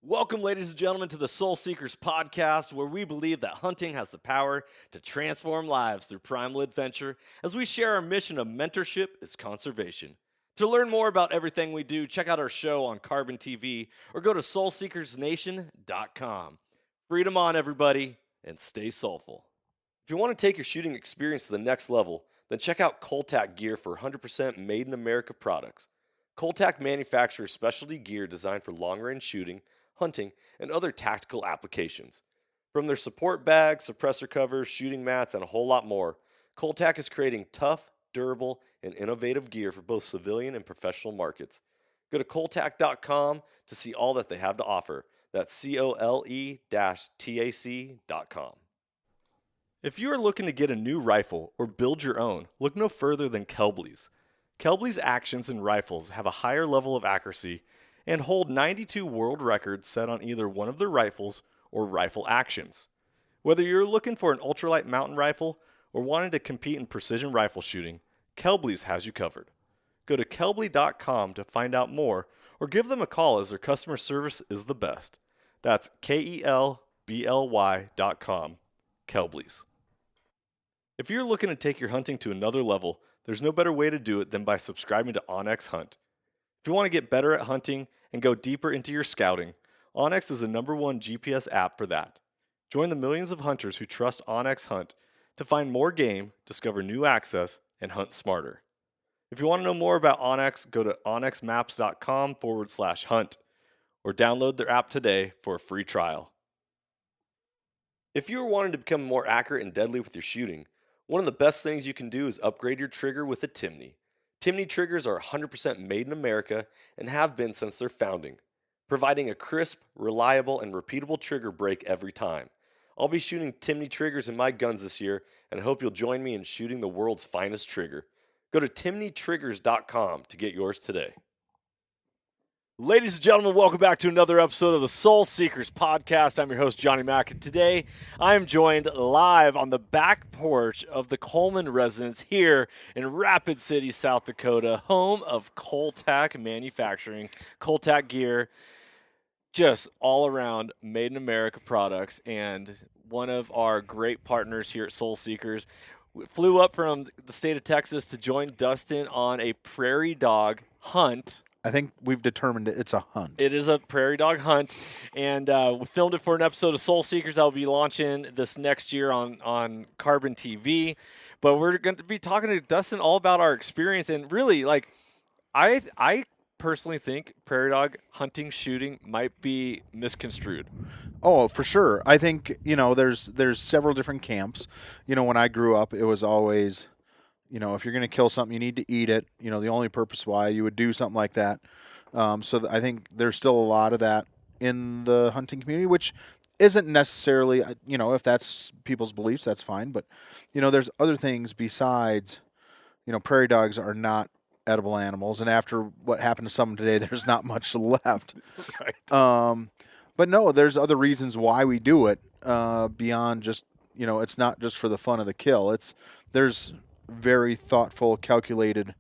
Welcome, ladies and gentlemen, to the Soul Seekers podcast, where we believe that hunting has the power to transform lives through primal adventure as we share our mission of mentorship is conservation. To learn more about everything we do, check out our show on Carbon TV or go to soulseekersnation.com. Freedom on, everybody, and stay soulful. If you want to take your shooting experience to the next level, then check out Cole-TAC gear for 100% made in America products. Cole-TAC manufactures specialty gear designed for long-range shooting, hunting, and other tactical applications. From their support bags, suppressor covers, shooting mats, and a whole lot more, Cole-TAC is creating tough, durable, and innovative gear for both civilian and professional markets. Go to Cole-TAC.com to see all that they have to offer. That's COLE-TAC.com. If you are looking to get a new rifle or build your own, look no further than Kelbley's. Kelbley's actions and rifles have a higher level of accuracy and hold 92 world records set on either one of their rifles or rifle actions. Whether you're looking for an ultralight mountain rifle or wanting to compete in precision rifle shooting, Kelbley's has you covered. Go to kelbley.com to find out more or give them a call as their customer service is the best. That's KELBLY.com. Kelbley's. If you're looking to take your hunting to another level, there's no better way to do it than by subscribing to onX Hunt. If you want to get better at hunting and go deeper into your scouting, onX is the #1 GPS app for that. Join the millions of hunters who trust onX Hunt to find more game, discover new access, and hunt smarter. If you want to know more about onX, go to onxmaps.com/hunt or download their app today for a free trial. If you are wanting to become more accurate and deadly with your shooting, one of the best things you can do is upgrade your trigger with a Timney. Timney triggers are 100% made in America and have been since their founding, providing a crisp, reliable, and repeatable trigger break every time. I'll be shooting Timney triggers in my guns this year, and I hope you'll join me in shooting the world's finest trigger. Go to timneytriggers.com to get yours today. Ladies and gentlemen, welcome back to another episode of the Soul Seekers podcast. I'm your host, Johnny Mack, and today I am joined live on the back porch of the Coleman residence here in Rapid City, South Dakota, home of Cole-TAC Manufacturing, Cole-TAC gear, just all around made in America products, and one of our great partners here at Soul Seekers. We flew up from the state of Texas to join Dustin on a prairie dog hunt. I think we've determined it's a hunt. It is a prairie dog hunt, and we filmed it for an episode of Soul Seekers. I'll be launching this next year on Carbon TV, but we're going to be talking to Dustin all about our experience, and really, like, I personally think prairie dog hunting, shooting might be misconstrued. Oh, for sure. I think, there's several different camps. When I grew up, it was always, if you're going to kill something, you need to eat it. The only purpose why you would do something like that. I think there's still a lot of that in the hunting community, which isn't necessarily, if that's people's beliefs, that's fine. But, there's other things besides, prairie dogs are not edible animals. And after what happened to some today, there's not much left. Right. But no, there's other reasons why we do it beyond just, it's not just for the fun of the kill. There's very thoughtful, calculated,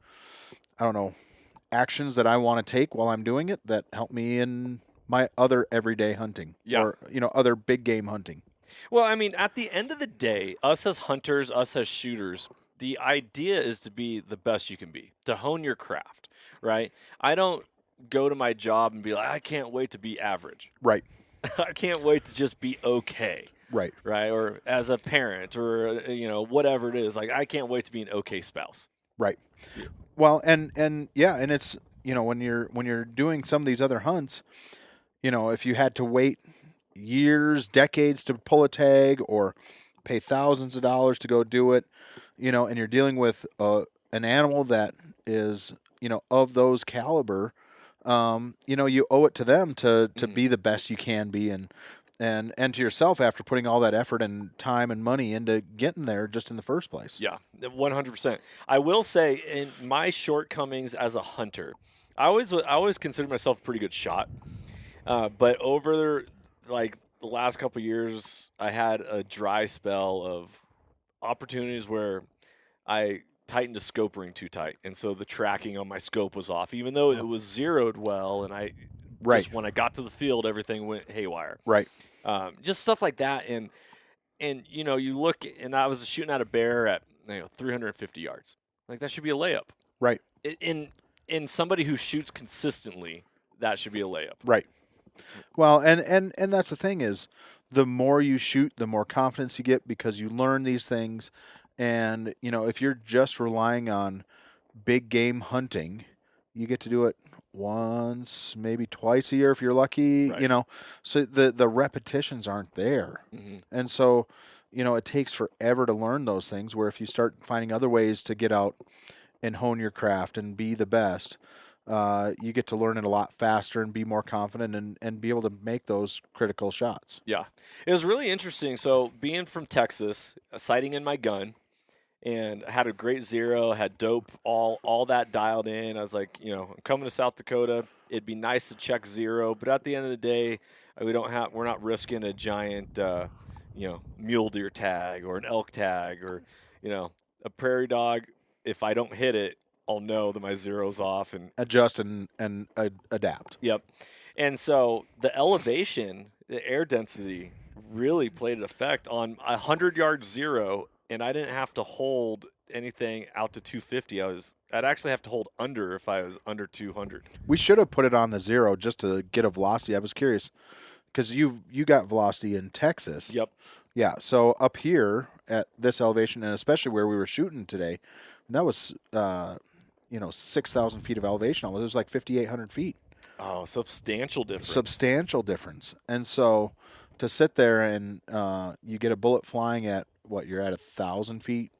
actions that I want to take while I'm doing it that help me in my other everyday hunting or, other big game hunting. Well, I mean, at the end of the day, us as hunters, us as shooters, the idea is to be the best you can be, to hone your craft, right? I don't go to my job and be like, I can't wait to be average. Right. I can't wait to just be okay. Right. Right. Or as a parent or, whatever it is, like, I can't wait to be an okay spouse. Right. Yeah. Well, and it's, when you're doing some of these other hunts, if you had to wait years, decades to pull a tag or pay thousands of dollars to go do it, and you're dealing with an animal that is, of those caliber, you owe it to them to be the best you can be and to yourself after putting all that effort and time and money into getting there just in the first place. Yeah, 100%. I will say, in my shortcomings as a hunter, I always consider myself a pretty good shot. But over the last couple of years, I had a dry spell of opportunities where I tightened a scope ring too tight, and so the tracking on my scope was off, even though it was zeroed well, and I Right. Just when I got to the field, everything went haywire. Right. Just stuff like that. And you look, and I was shooting at a bear at 350 yards. Like, that should be a layup. Right. In somebody who shoots consistently, that should be a layup. Right. Well, and that's the thing is, the more you shoot, the more confidence you get because you learn these things. And, if you're just relying on big game hunting, you get to do it once, maybe twice a year if you're lucky, Right. So the repetitions aren't there. Mm-hmm. And so, it takes forever to learn those things, where if you start finding other ways to get out and hone your craft and be the best, you get to learn it a lot faster and be more confident and be able to make those critical shots. Yeah. It was really interesting. So, being from Texas, sighting in my gun, and had a great zero, had dope, all that dialed in. I was like, I'm coming to South Dakota. It'd be nice to check zero, but at the end of the day, we're not risking a giant, mule deer tag or an elk tag or, a prairie dog. If I don't hit it, I'll know that my zero's off and Adjust and adapt. Yep. And so the elevation, the air density really played an effect on a 100-yard zero, and I didn't have to hold anything out to 250. I'd actually have to hold under if I was under 200. We should have put it on the zero just to get a velocity. I was curious because you got velocity in Texas. Yep. Yeah. So up here at this elevation, and especially where we were shooting today, that was 6,000 feet of elevation. It was like 5,800 feet. Oh, substantial difference. Substantial difference. And so to sit there and you get a bullet flying at you're at 1,000 feet,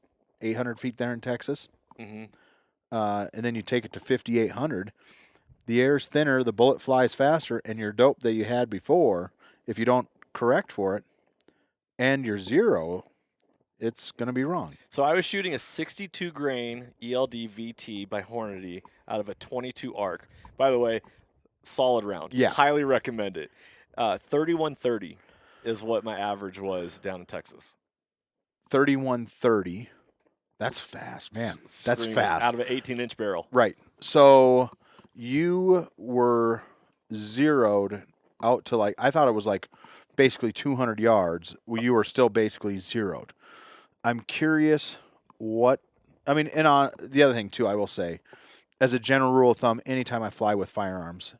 800 feet there in Texas. Mm-hmm. And then you take it to 5,800. The air's thinner, the bullet flies faster, and your dope that you had before, if you don't correct for it, and your zero, it's going to be wrong. So I was shooting a 62 grain ELD VT by Hornady out of a 22 arc. By the way, solid round. Yeah. Highly recommend it. 3130 is what my average was down in Texas. 3130. That's fast, man. That's Screaming fast. Out of an 18-inch barrel. Right. So you were zeroed out to I thought it was basically 200 yards. You were still basically zeroed. I'm curious and on the other thing too, I will say, as a general rule of thumb, anytime I fly with firearms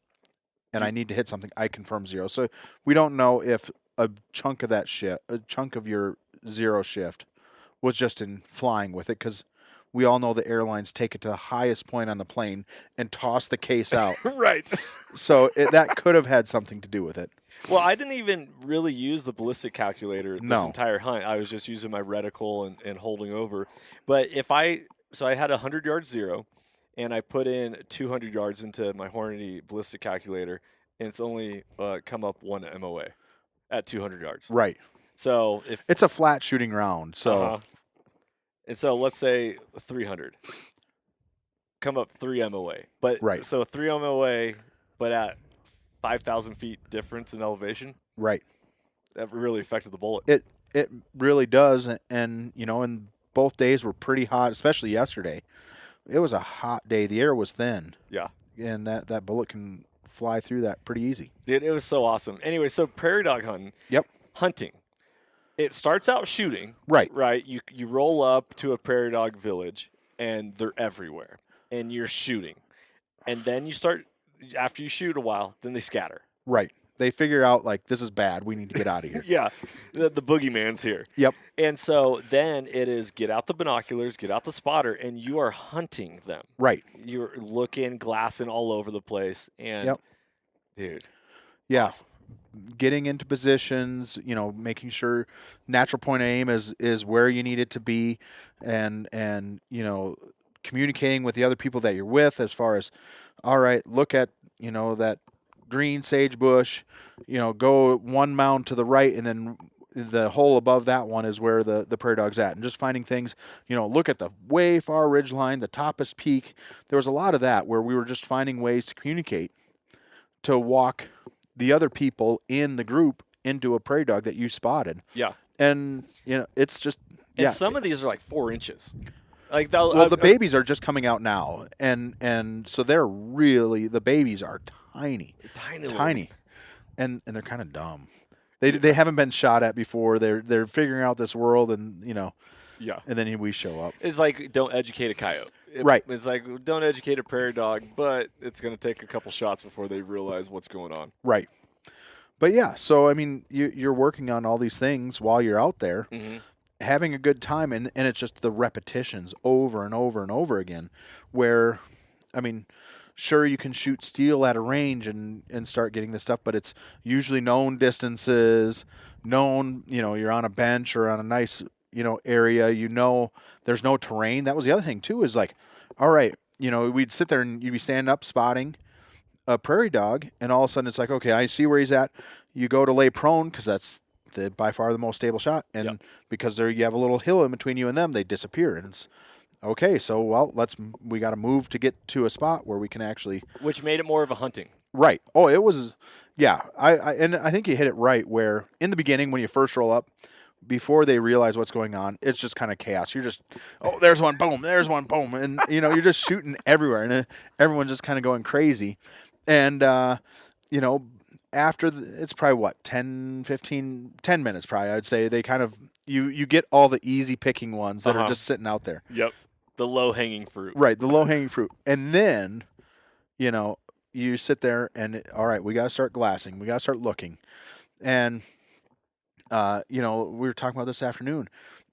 and I need to hit something, I confirm zero. So we don't know if a chunk of your zero shift was just in flying with it, because we all know the airlines take it to the highest point on the plane and toss the case out. Right. So that could have had something to do with it. Well, I didn't even really use the ballistic calculator this No. entire hunt. I was just using my reticle and holding over. But I had a 100-yard zero, and I put in 200 yards into my Hornady ballistic calculator, and it's only come up one MOA at 200 yards. Right. So if It's a flat shooting round. So and so let's say 300, come up 3 MOA. But Right. So 3 MOA, but at 5,000 feet difference in elevation. Right. That really affected the bullet. It really does, and and both days were pretty hot, especially yesterday. It was a hot day. The air was thin. Yeah. And that bullet can fly through that pretty easy. Dude, it was so awesome. Anyway, so prairie dog hunting. Yep. Hunting. It starts out shooting. Right. Right. You roll up to a prairie dog village, and they're everywhere, and you're shooting, and then you start. After you shoot a while, then they scatter. Right. They figure out this is bad. We need to get out of here. Yeah, the boogeyman's here. Yep. And so then it is get out the binoculars, get out the spotter, and you are hunting them. Right. You're looking, glassing all over the place, and Yep. dude, Yeah. awesome. Getting into positions, making sure natural point of aim is where you need it to be, and communicating with the other people that you're with as far as, all right, look at that green sage bush, go one mound to the right, and then the hole above that one is where the prairie dog's at. And just finding things, look at the way far ridge line, the toppest peak. There was a lot of that where we were just finding ways to communicate, to walk the other people in the group into a prairie dog that you spotted. Yeah. And, it's just, And yeah. some of these are like 4 inches. The babies are just coming out now. And so the babies are tiny, Tiny. tiny, and they're kind of dumb. They haven't been shot at before. They're figuring out this world, and Yeah. and then we show up. It's like don't educate a coyote. Right. It's like don't educate a prairie dog, but it's going to take a couple shots before they realize what's going on. Right. But yeah, so I mean, you're working on all these things while you're out there, having a good time, and it's just the repetitions over and over and over again. Where, I mean, sure you can shoot steel at a range and start getting this stuff, but it's usually known distances, known. You're on a bench or on a nice area. There's no terrain. That was the other thing too. Is like, all right, we'd sit there and you'd be standing up spotting a prairie dog, and all of a sudden it's like, okay, I see where he's at. You go to lay prone because that's by far the most stable shot, and because you have a little hill in between you and them, they disappear, and it's okay. So we got to move to get to a spot where we can actually. Which made it more of a hunting. Right. Oh, it was. Yeah. I think you hit it right. Where in the beginning when you first roll up, before they realize what's going on, it's just kind of chaos. You're just, there's one, boom, there's one, boom, and you're just shooting everywhere, and everyone's just kind of going crazy. And, after it's probably 10 minutes probably, I'd say they kind of, you get all the easy picking ones that are just sitting out there. Yep. The low-hanging fruit. Right, the low-hanging fruit. And then, you sit there and, all right, we got to start glassing. We got to start looking. And, we were talking about this afternoon.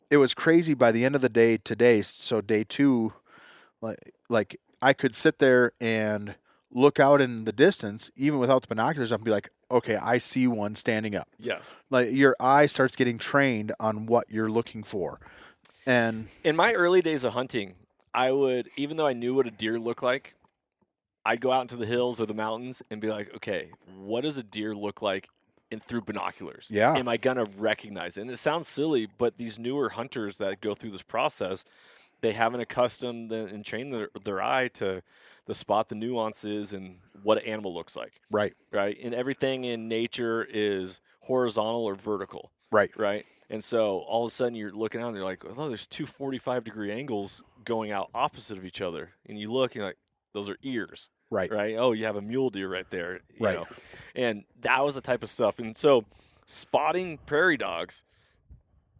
It was crazy by the end of the day today. So day 2, like I could sit there and look out in the distance, even without the binoculars, and be like, okay, I see one standing up. Yes. Like your eye starts getting trained on what you're looking for. And in my early days of hunting, I would, even though I knew what a deer looked like, I'd go out into the hills or the mountains and be like, okay, what does a deer look like through binoculars? Yeah. Am I going to recognize it? And it sounds silly, but these newer hunters that go through this process, they haven't accustomed and trained their eye to spot the nuances and what an animal looks like. Right. Right. And everything in nature is horizontal or vertical. Right. Right. And so all of a sudden you're looking out and you're like, oh, there's two 45-degree angles going out opposite of each other. And you look and you're like, those are ears. Right. Right. Oh, you have a mule deer right there. You Right. know? And that was the type of stuff. And so spotting prairie dogs,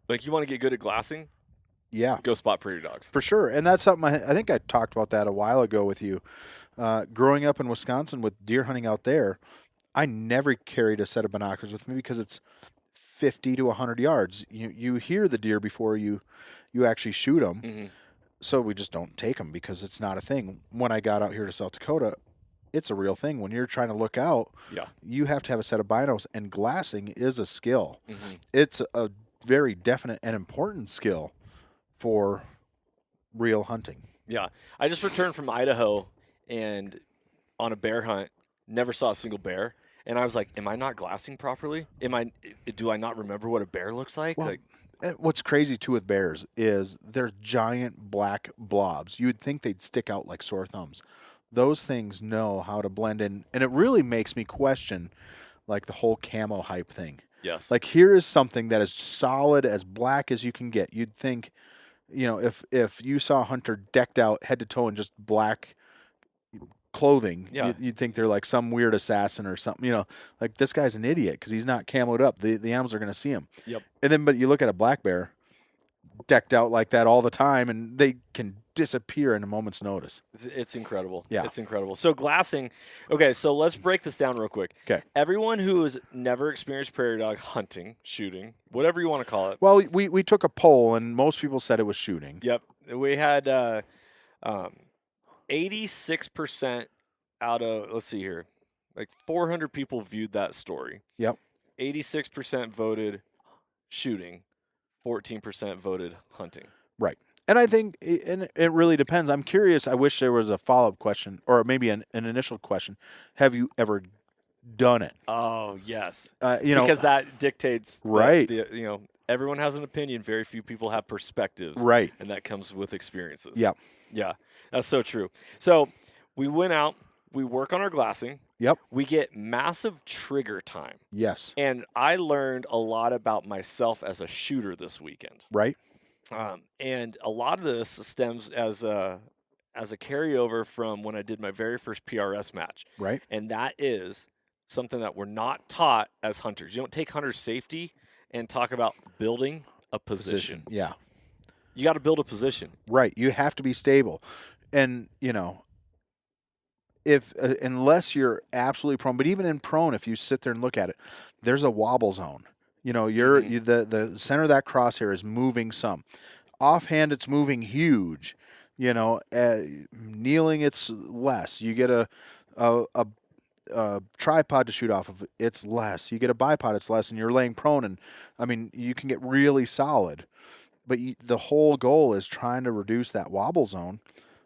like you want to get good at glassing, Yeah. go spot prairie dogs. For sure. And that's something I think I talked about that a while ago with you. Growing up in Wisconsin with deer hunting out there, I never carried a set of binoculars with me because it's 50 to 100 yards. You hear the deer before you actually shoot them. Mm-hmm. So we just don't take them because it's not a thing. When I got out here to South Dakota, it's a real thing. When you're trying to look out, you have to have a set of binos, and glassing is a skill. Mm-hmm. It's a very definite and important skill for real hunting. Yeah. I just returned from Idaho and on a bear hunt, never saw a single bear. And I was like, am I not glassing properly? Do I not remember what a bear looks like? Well, and what's crazy too with bears is they're giant black blobs. You'd think they'd stick out like sore thumbs. Those things know how to blend in, and it really makes me question like the whole camo hype thing. Yes. Like here is something that is solid, as black as you can get. You'd think, if you saw a hunter decked out head to toe in just black clothing, you'd think they're like some weird assassin or something. Like this guy's an idiot because he's not camoed up. The animals are going to see him. Yep. And then, but you look at a black bear decked out like that all the time, and they can disappear in a moment's notice. It's incredible. Yeah. It's incredible. So glassing, okay, so let's break this down real quick. Okay. Everyone who has never experienced prairie dog hunting, shooting, whatever you want to call it. Well, we took a poll, and most people said it was shooting. Yep. We had 86% out of, let's see here, like 400 people viewed that story. Yep. 86% voted shooting, 14% voted hunting. Right. And I think it really depends. I'm curious. I wish there was a follow-up question or maybe an initial question. Have you ever done it? Oh, yes. Because that dictates. Right. Everyone has an opinion. Very few people have perspectives. Right. And that comes with experiences. Yeah. Yeah. That's so true. So we went out. We work on our glassing. Yep. We get massive trigger time. Yes. And I learned a lot about myself as a shooter this weekend. Right. And a lot of this stems as as a carryover from when I did my very first PRS match. Right. And that is something that we're not taught as hunters. You don't take hunter safety and talk about building a position. Yeah. You got to build a position. Right. You have to be stable. And, if unless you're absolutely prone, but even in prone, if you sit there and look at it, there's a wobble zone. The center of that crosshair is moving some. Offhand, it's moving huge. Kneeling, it's less. You get a tripod to shoot off of, it's less. You get a bipod, it's less, and you're laying prone, and you can get really solid. But the whole goal is trying to reduce that wobble zone,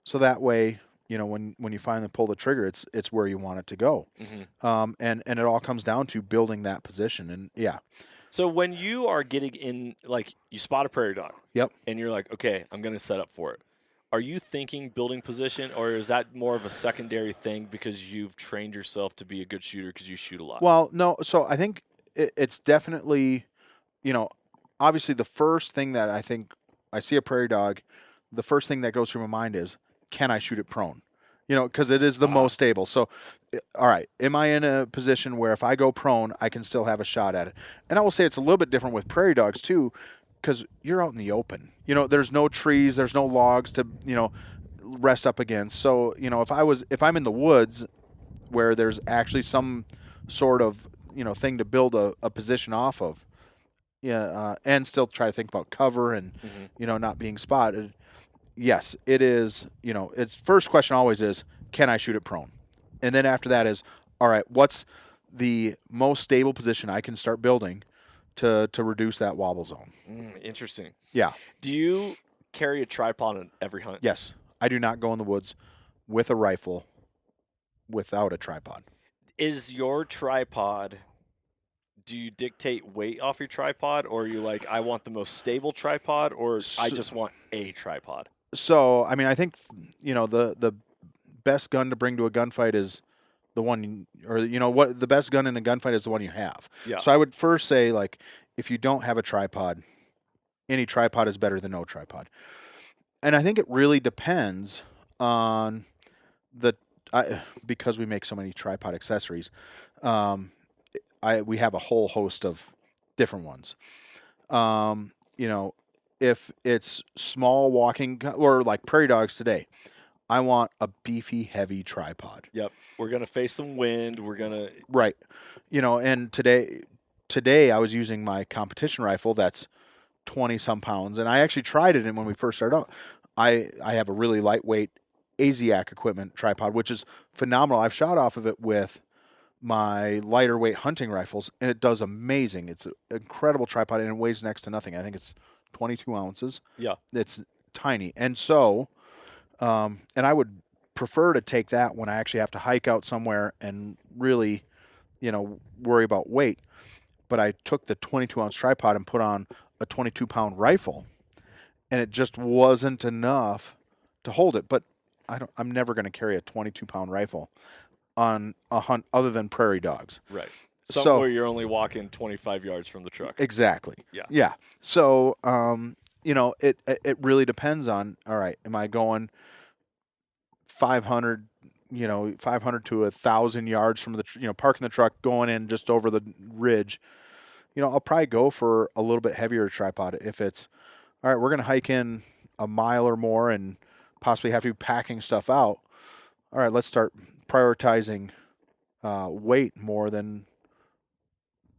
so that way, when you finally pull the trigger, it's where you want it to go. And it all comes down to building that position, and yeah. So when you are getting in, like you spot a prairie dog, Yep, and you're like, okay, I'm going to set up for it. Are you thinking building position, or is that more of a secondary thing because you've trained yourself to be a good shooter because you shoot a lot? Well, no. So I think it's definitely, obviously the first thing that I think I see a prairie dog, the first thing that goes through my mind is, can I shoot it prone? Because it is the most stable. So, all right, am I in a position where if I go prone, I can still have a shot at it? And I will say it's a little bit different with prairie dogs too, because you're out in the open. There's no trees, there's no logs to, rest up against. So, if I'm in the woods where there's actually some sort of, thing to build a position off of, and still try to think about cover and, not being spotted. Yes, it is, its first question always is, can I shoot it prone? And then after that is, all right, what's the most stable position I can start building to reduce that wobble zone? Interesting. Yeah. Do you carry a tripod on every hunt? Yes. I do not go in the woods with a rifle without a tripod. Is your tripod, do you dictate weight off your tripod, or are you like, I want the most stable tripod, or I just want a tripod? So, I think, the best gun to bring to a gunfight is the one, what the best gun in a gunfight is the one you have. Yeah. So I would first say, like, if you don't have a tripod, any tripod is better than no tripod. And I think it really depends on because we make so many tripod accessories, we have a whole host of different ones. If it's small walking or like prairie dogs today, I want a beefy, heavy tripod. Yep. We're going to face some wind. We're going to... Right. And today I was using my competition rifle that's 20-some pounds, and I actually tried it in when we first started out. I have a really lightweight ASIAC equipment tripod, which is phenomenal. I've shot off of it with my lighter weight hunting rifles, and it does amazing. It's an incredible tripod, and it weighs next to nothing. I think it's 22 ounces. Yeah. It's tiny. And so, and I would prefer to take that when I actually have to hike out somewhere and really, worry about weight. But I took the 22-ounce tripod and put on a 22-pound rifle, and it just wasn't enough to hold it. But I'm never going to carry a 22-pound rifle on a hunt other than prairie dogs. Right. Somewhere you're only walking 25 yards from the truck. Exactly. Yeah. Yeah. So, it really depends on, all right, am I going 500 to 1,000 yards from the, parking the truck, going in just over the ridge, I'll probably go for a little bit heavier tripod. If it's, all right, we're going to hike in a mile or more and possibly have to be packing stuff out. All right, let's start prioritizing weight more than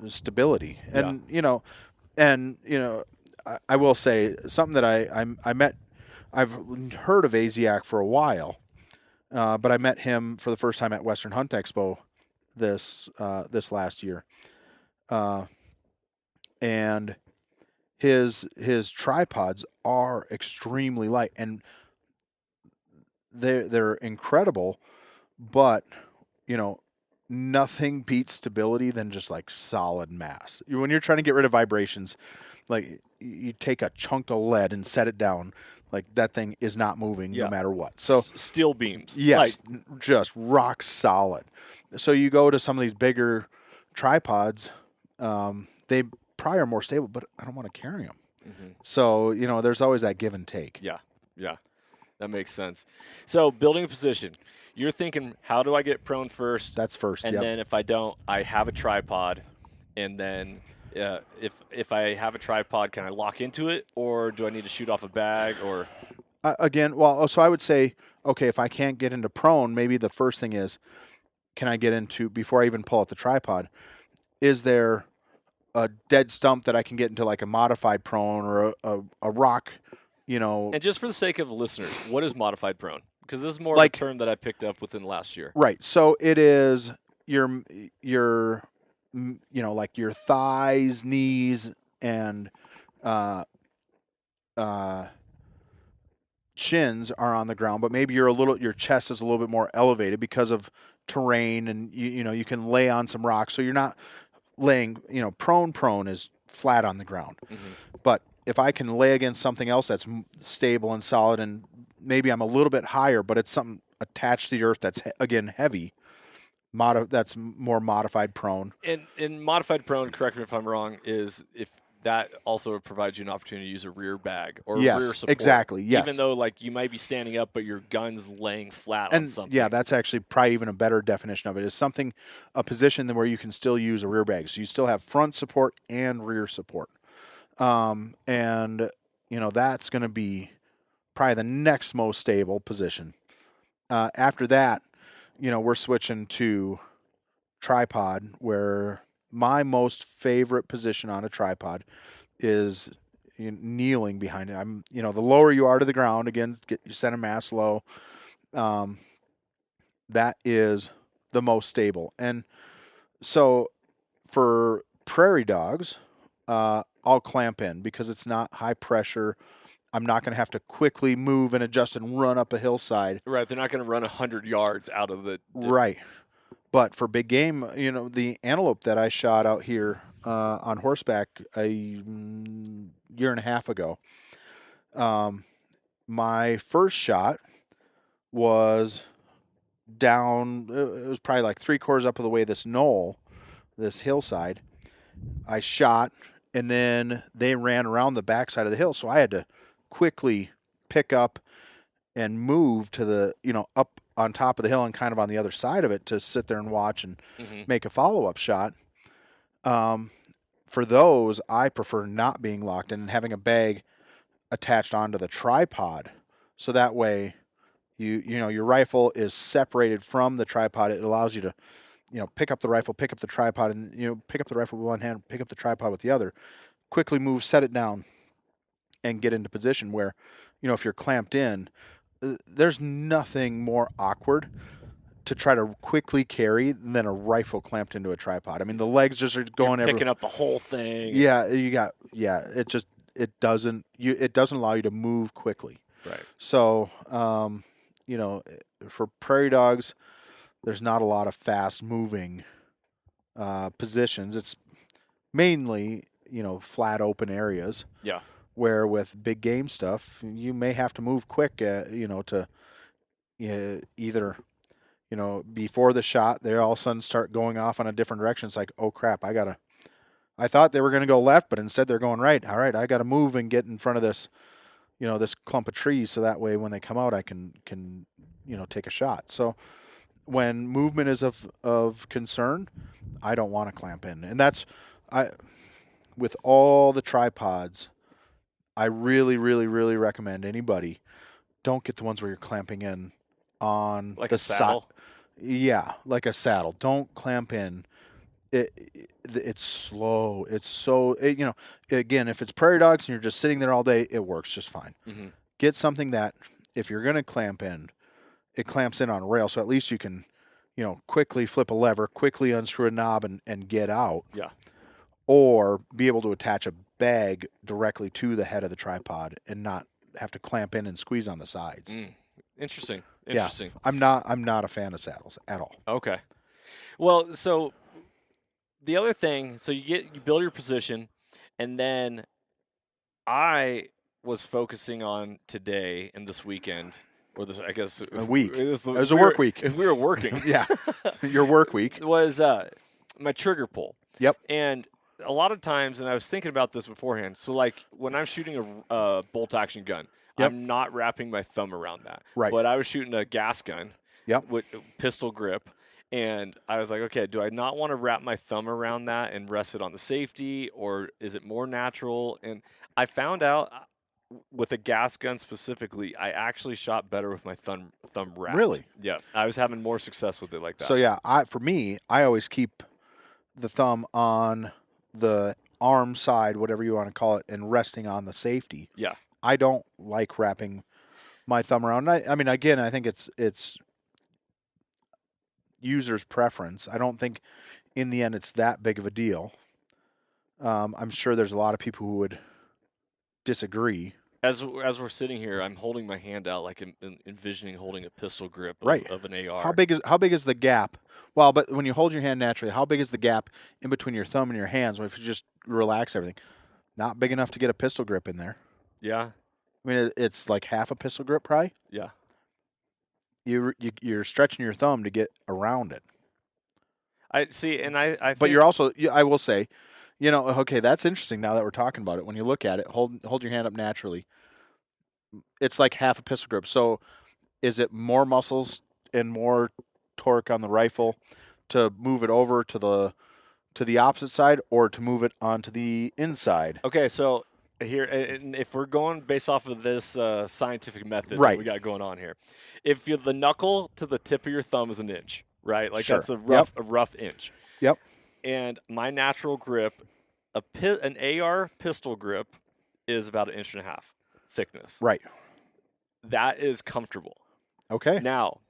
stability. And, I will say something that I met, I've heard of ASIAC for a while, but I met him for the first time at Western Hunt Expo this last year. And his tripods are extremely light, and they're incredible, but nothing beats stability than just like solid mass. When you're trying to get rid of vibrations, like you take a chunk of lead and set it down, like that thing is not moving no matter what. So steel beams. Yes, just rock solid. So you go to some of these bigger tripods, they probably are more stable, but I don't want to carry them. Mm-hmm. So, there's always that give and take. Yeah. Yeah. That makes sense. So building a position, you're thinking, how do I get prone first? That's first. And yep. then if I don't, I have a tripod. And then if I have a tripod, can I lock into it, or do I need to shoot off a bag? Or So I would say, okay, if I can't get into prone, maybe the first thing is, can I get into, before I even pull out the tripod, is there a dead stump that I can get into, like a modified prone or a rock, And just for the sake of the listeners, what is modified prone? Because this is more like, of a term that I picked up within last year. Right. So it is your like your thighs, knees, and shins are on the ground, but maybe your chest is a little bit more elevated because of terrain, and you can lay on some rocks, so you're not laying, prone is flat on the ground. Mm-hmm. But if I can lay against something else that's stable and solid, and maybe I'm a little bit higher, but it's something attached to the earth that's again heavy, that's more modified prone. And modified prone, correct me if I'm wrong, is if that also provides you an opportunity to use a rear bag or Yes, rear support. exactly. Yes. Even though like you might be standing up, but your gun's laying flat And on something. yeah, that's actually probably even a better definition of it. Is a position where you can still use a rear bag, so you still have front support and rear support. And that's going to be probably the next most stable position. After that, we're switching to tripod, where my most favorite position on a tripod is kneeling behind it. I'm, the lower you are to the ground, again, get your center mass low. That is the most stable. And so for prairie dogs, I'll clamp in because it's not high pressure. I'm not going to have to quickly move and adjust and run up a hillside. Right. They're not going to run 100 yards out of the. Right. But for big game, the antelope that I shot out here on horseback a year and a half ago, my first shot was down. It was probably like 3/4 up of the way this knoll, this hillside. I shot, and then they ran around the backside of the hill, so I had to quickly pick up and move to the up on top of the hill and kind of on the other side of it to sit there and watch and make a follow-up shot. For those, I prefer not being locked in and having a bag attached onto the tripod, so that way your rifle is separated from the tripod. It allows you to pick up the rifle, pick up the tripod, and pick up the rifle with one hand, pick up the tripod with the other, quickly move, set it down, and get into position where if you're clamped in, there's nothing more awkward to try to quickly carry than a rifle clamped into a tripod. I mean, the legs just are going picking up the whole thing. Yeah, it doesn't allow you to move quickly. Right. So, for prairie dogs, there's not a lot of fast moving positions. It's mainly, flat open areas. Yeah. Where with big game stuff, you may have to move quick, to either, before the shot, they all of a sudden start going off on a different direction. It's like, oh crap, I thought they were going to go left, but instead they're going right. All right, I got to move and get in front of this, this clump of trees, so that way when they come out, I can take a shot. So when movement is of concern, I don't want to clamp in, and with all the tripods, I really, really, really recommend anybody don't get the ones where you're clamping in on like the a saddle. Yeah, like a saddle. Don't clamp in. It's slow. It's so again, if it's prairie dogs and you're just sitting there all day, it works just fine. Mm-hmm. Get something that if you're going to clamp in, it clamps in on a rail, so at least you can quickly flip a lever, quickly unscrew a knob, and get out. Yeah. Or be able to attach a bag directly to the head of the tripod and not have to clamp in and squeeze on the sides. Interesting. Yeah, I'm not a fan of saddles at all. Okay. Well, so the other thing, so you build your position, and then I was focusing on today and this weekend, or this, I guess a week. It was a work work week. If we were working, yeah, your work week was my trigger pull. Yep. And a lot of times, and I was thinking about this beforehand. So, like when I'm shooting a bolt action gun, Yep. I'm not wrapping my thumb around that. Right. But I was shooting a gas gun Yep. with pistol grip, and I was like, okay, do I not want to wrap my thumb around that and rest it on the safety, or is it more natural? And I found out with a gas gun specifically, I actually shot better with my thumb wrapped. Really? Yeah, I was having more success with it like that. So yeah, for me, I always keep the thumb on the arm side, whatever you want to call it, and resting on the safety. Yeah. I don't like wrapping my thumb around. I mean, again, I think it's user's preference. I don't think in the end it's that big of a deal. I'm sure there's a lot of people who would disagree. As we're sitting here, I'm holding my hand out like envisioning holding a pistol grip of, Right. of an AR. How big is the gap? Well, but when you hold your hand naturally, how big is the gap in between your thumb and your hands? If you just relax everything, not big enough to get a pistol grip in there. Yeah. I mean, it's like half a pistol grip, probably. Yeah. You're stretching your thumb to get around it. I see, and I think, But you're also, I will say, okay, that's interesting. Now that we're talking about it, when you look at it, hold your hand up naturally. It's like half a pistol grip. So, is it more muscles and more torque on the rifle to move it over to the opposite side, or to move it onto the inside? Okay, so here, and if we're going based off of this scientific method Right. that we got going on here, if the knuckle to the tip of your thumb is an inch, right? Like Sure. that's a Yep. rough inch. Yep. And my natural grip, an AR pistol grip, is about 1.5 inches thickness. Right. That is comfortable. Okay. Now,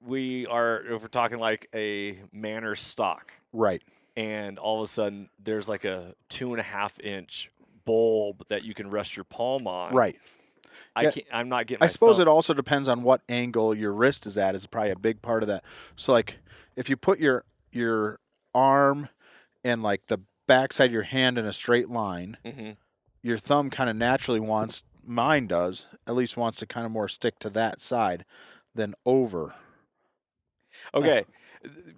if we're talking like a Manor stock, Right. and all of a sudden there's like a 2.5 inch bulb that you can rest your palm on. Right. Yeah, I'm not getting. I suppose thumb. it also depends on what angle your wrist is at. Is probably a big part of that. So, like, if you put your arm and like the backside of your hand in a straight line, Mm-hmm. your thumb kind of naturally mine does, at least wants to kind of more stick to that side than over. Okay,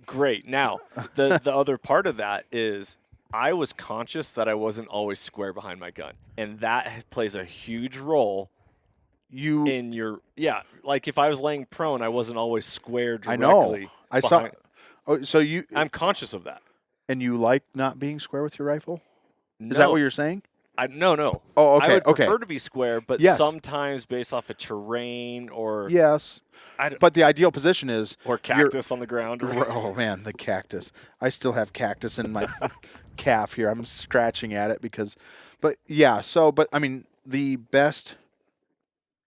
great. Now, the other part of that is I was conscious that I wasn't always square behind my gun, and that plays a huge role in your like if I was laying prone, I wasn't always square directly. I know. I saw. behind- Oh, so I'm conscious of that. and you like not being square with your rifle? No, Is that what you're saying? no. Oh, okay. I would Okay. prefer to be square, but Yes. sometimes based off of terrain or Yes. But the ideal position is or cactus on the ground. Oh man, the cactus! I still have cactus in my calf here. I'm scratching at it but I mean, the best.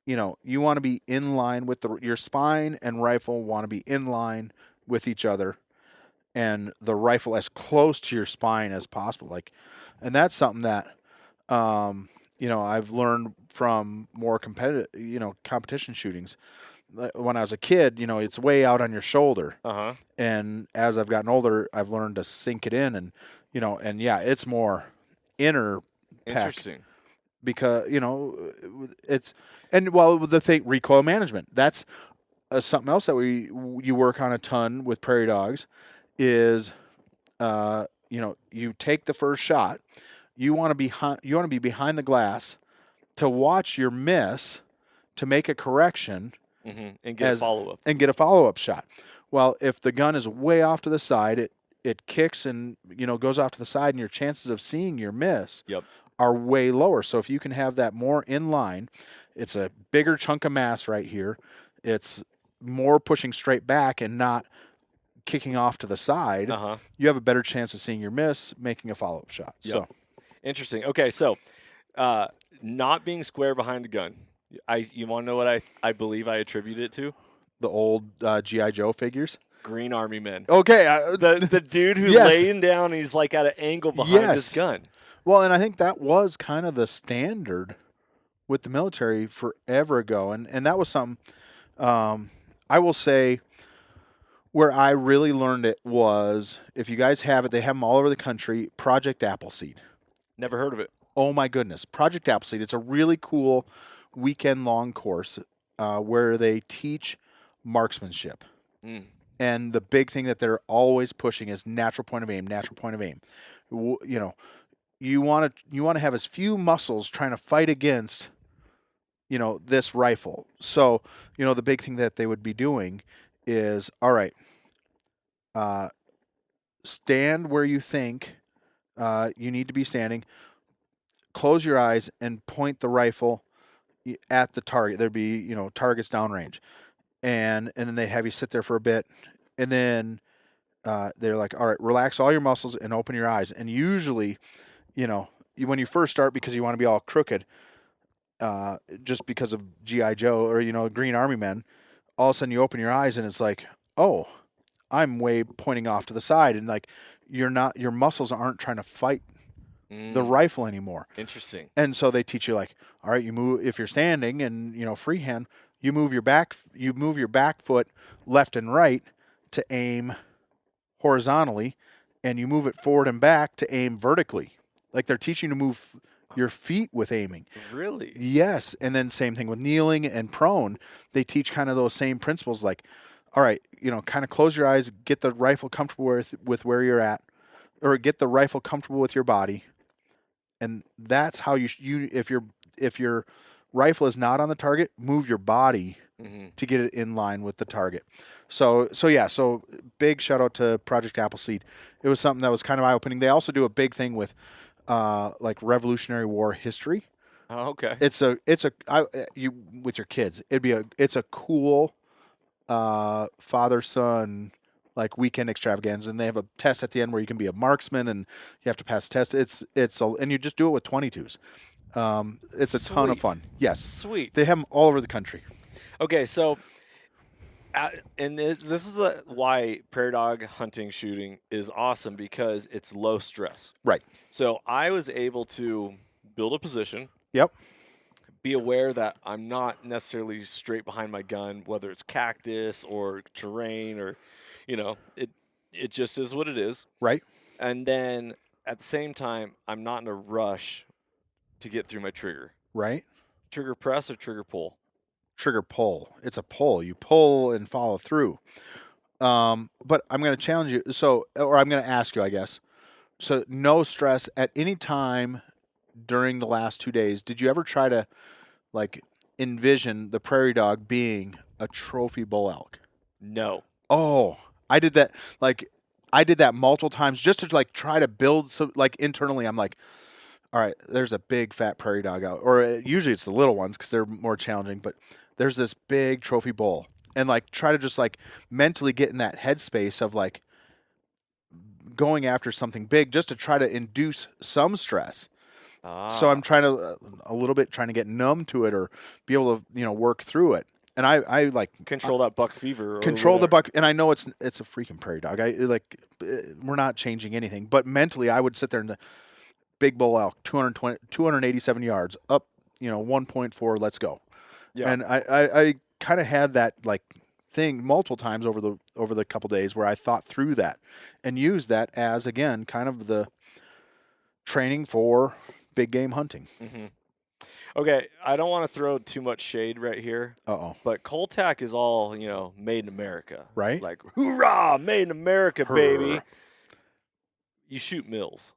You want to be in line with your spine and rifle want to be in line with each other, and the rifle as close to your spine as possible. And that's something that, I've learned from more competitive, competition shootings. When I was a kid, it's way out on your shoulder. Uh-huh. And as I've gotten older, I've learned to sink it in, and it's more inner pack. Interesting. Because the thing, recoil management, that's something else that you work on a ton with prairie dogs is you take the first shot, you want to be behind the glass to watch your miss, to make a correction, and get a follow-up shot. Well, if the gun is way off to the side, it kicks and goes off to the side, and your chances of seeing your miss are way lower. So if you can have that more in line, it's a bigger chunk of mass right here. It's more pushing straight back and not kicking off to the side. Uh-huh. You have a better chance of seeing your miss, making a follow-up shot. Yep. So interesting. Okay, so not being square behind the gun. You want to know what I believe I attribute it to? The old G.I. Joe figures. Green Army Men. Okay. The dude who's laying down and he's like at an angle behind his gun. Well, and I think that was kind of the standard with the military forever ago. And that was something, I will say, where I really learned it was, if you guys have it, they have them all over the country, Project Appleseed. Never heard of it. Oh, my goodness. Project Appleseed. It's a really cool weekend-long course where they teach marksmanship. Mm. And the big thing that they're always pushing is natural point of aim. You want to have as few muscles trying to fight against this rifle. So, the big thing that they would be doing is, all right, stand where you think you need to be standing, close your eyes, and point the rifle at the target. There'd be, targets downrange. And then they have you sit there for a bit. And then they're like, all right, relax all your muscles and open your eyes. And usually, when you first start, because you want to be all crooked, just because of G.I. Joe or, Green Army Men, all of a sudden you open your eyes and it's like, oh, I'm way pointing off to the side. And like, your muscles aren't trying to fight the rifle anymore. Interesting. And so they teach you like, all right, you move, if you're standing and, freehand, you move your back foot left and right to aim horizontally, and you move it forward and back to aim vertically. Like they're teaching you to move your feet with aiming. Really? Yes. And then same thing with kneeling and prone. They teach kind of those same principles. Like, all right, kind of close your eyes, get the rifle comfortable with where you're at, or get the rifle comfortable with your body. And that's how you if your rifle is not on the target, move your body to get it in line with the target. So big shout out to Project Appleseed. It was something that was kind of eye opening. They also do a big thing with like Revolutionary War history. Oh, okay. You with your kids. It's a cool father son like weekend extravaganza, and they have a test at the end where you can be a marksman and you have to pass a test. And you just do it with 22s. It's a ton of fun. Yes. Sweet. They have them all over the country. Okay, so and this is why prairie dog hunting shooting is awesome, because it's low stress. Right. So I was able to build a position. Yep. Be aware that I'm not necessarily straight behind my gun, whether it's cactus or terrain or, it just is what it is. Right. And then at the same time, I'm not in a rush to get through my trigger. Right. Trigger press or trigger pull? Trigger pull. It's a pull. You pull and follow through. But I'm going to challenge you. Or I'm going to ask you, I guess. So no stress at any time during the last 2 days. Did you ever try to like envision the prairie dog being a trophy bull elk? No. Oh, I did that. Like I did that multiple times just to like try to build some, like internally. I'm like, all right, there's a big fat prairie dog out, or usually it's the little ones because they're more challenging, but there's this big trophy bull, and like try to just like mentally get in that headspace of like going after something big just to try to induce some stress. So I'm trying to a little bit trying to get numb to it or be able to work through it. And I like control that buck fever. Control the buck, and I know it's a freaking prairie dog. We're not changing anything, but mentally I would sit there and big bull elk, 287 yards up, 1.4. Let's go. Yeah. And I kind of had that like thing multiple times over the couple days where I thought through that and used that as again kind of the training for big game hunting. Mm-hmm. Okay, I don't want to throw too much shade right here. But Cole-TAC is all, made in America. Right? Like, hoorah, made in America, baby. You shoot mills.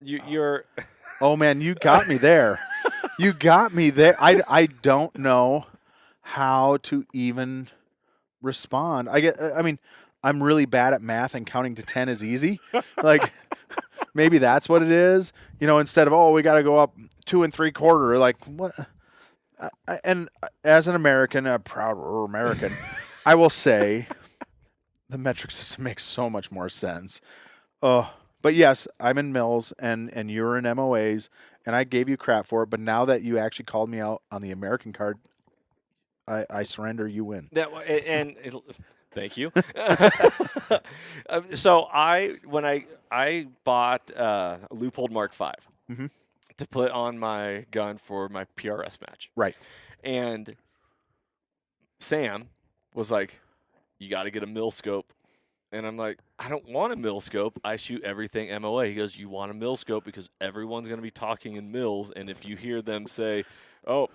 You're Oh man, you got me there. You got me there. I don't know how to even respond. I'm really bad at math, and counting to 10 is easy. Like maybe that's what it is. Instead of we got to go up 2 3/4. Like what? And as an American, a proud American, I will say the metric system makes so much more sense. But yes, I'm in mills and you're in MOAs, and I gave you crap for it. But now that you actually called me out on the American card, I surrender. You win. Thank you. So when I bought a Leupold Mark V to put on my gun for my PRS match. Right. And Sam was like, "You got to get a mill scope." And I'm like, "I don't want a mill scope. I shoot everything MOA." He goes, "You want a mill scope because everyone's going to be talking in mills, and if you hear them say, oh,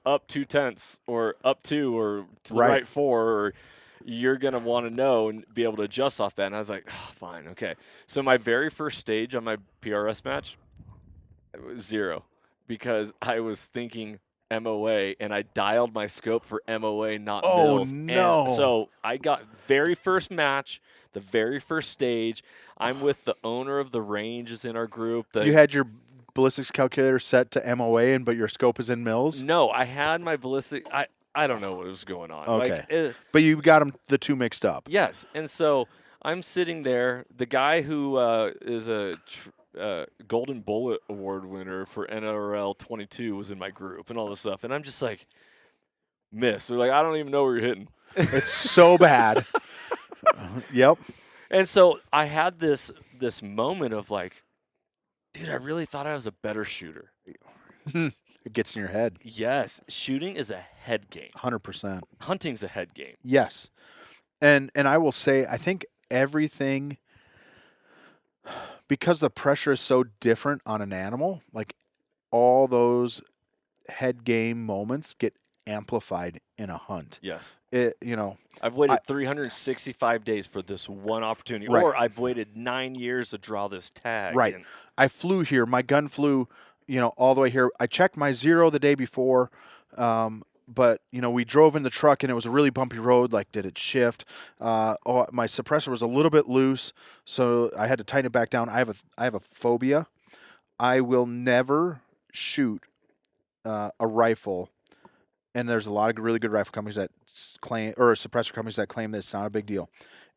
up 2/10 or up 2 or to the right 4, or you're going to want to know and be able to adjust off that." And I was like, "Oh, fine, okay." So my very first stage on my PRS match, it was 0, because I was thinking MOA, and I dialed my scope for MOA, not Oh, mills. no. And so I got very first match, the very first stage. I'm with the owner of the range is in our group. You had your ballistics calculator set to MOA, but your scope is in mils? No, I had my ballistic. I don't know what was going on. Okay. Like, But you got the two mixed up. yes, and so I'm sitting there. The guy who is a Golden Bullet Award winner for NRL 22 was in my group and all this stuff, and I'm just like, miss. They're like, I don't even know where you're hitting. It's so bad. Yep. And so I had this moment of like, dude, I really thought I was a better shooter. It gets in your head. Yes, shooting is a head game. 100%. Hunting's a head game. Yes. And I will say, I think everything, because the pressure is so different on an animal, like all those head game moments get amplified in a hunt. Yes. I've waited 365 days for this one opportunity, right. or I've waited 9 years to draw this tag. Right. I flew here. My gun flew, all the way here. I checked my zero the day before, but, we drove in the truck and it was a really bumpy road. Like, did it shift? My suppressor was a little bit loose, so I had to tighten it back down. I have a phobia. I will never shoot a rifle. And there's a lot of really good rifle companies that claim, or suppressor companies that claim that it's not a big deal.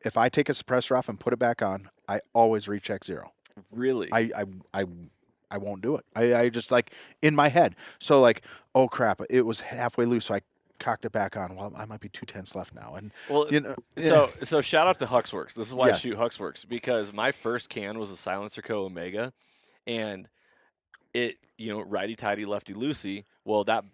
If I take a suppressor off and put it back on, I always recheck zero. Really? I won't do it. I just, like, in my head. So, like, oh crap, it was halfway loose, so I cocked it back on. Well, I might be 2/10 left now. And so shout out to Huxworks. This is why Yeah. I shoot Huxworks, because my first can was a Silencer Co. Omega, and it, righty tighty, lefty loosey. Well, that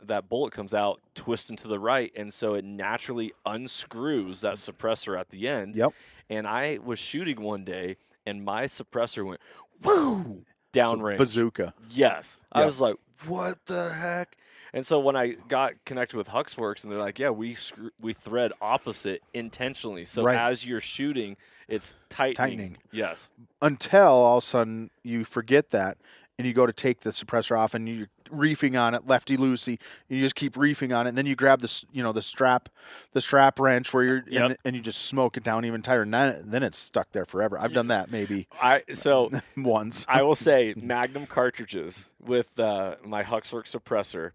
that bullet comes out, twists into the right, and so it naturally unscrews that suppressor at the end. Yep. And I was shooting one day, and my suppressor went woo downrange. Bazooka. Yes. Yep. I was like, what the heck? And so when I got connected with Huxworks, and they're like, yeah, we thread opposite intentionally. So Right. as you're shooting, it's tightening. Yes. Until all of a sudden you forget that, and you go to take the suppressor off, and you're reefing on it, lefty loosey. You just keep reefing on it, and then you grab this, the strap wrench where you're, Yep. and you just smoke it down even tighter, and then it's stuck there forever. I've done that maybe once. I will say Magnum cartridges with my Huxworks suppressor,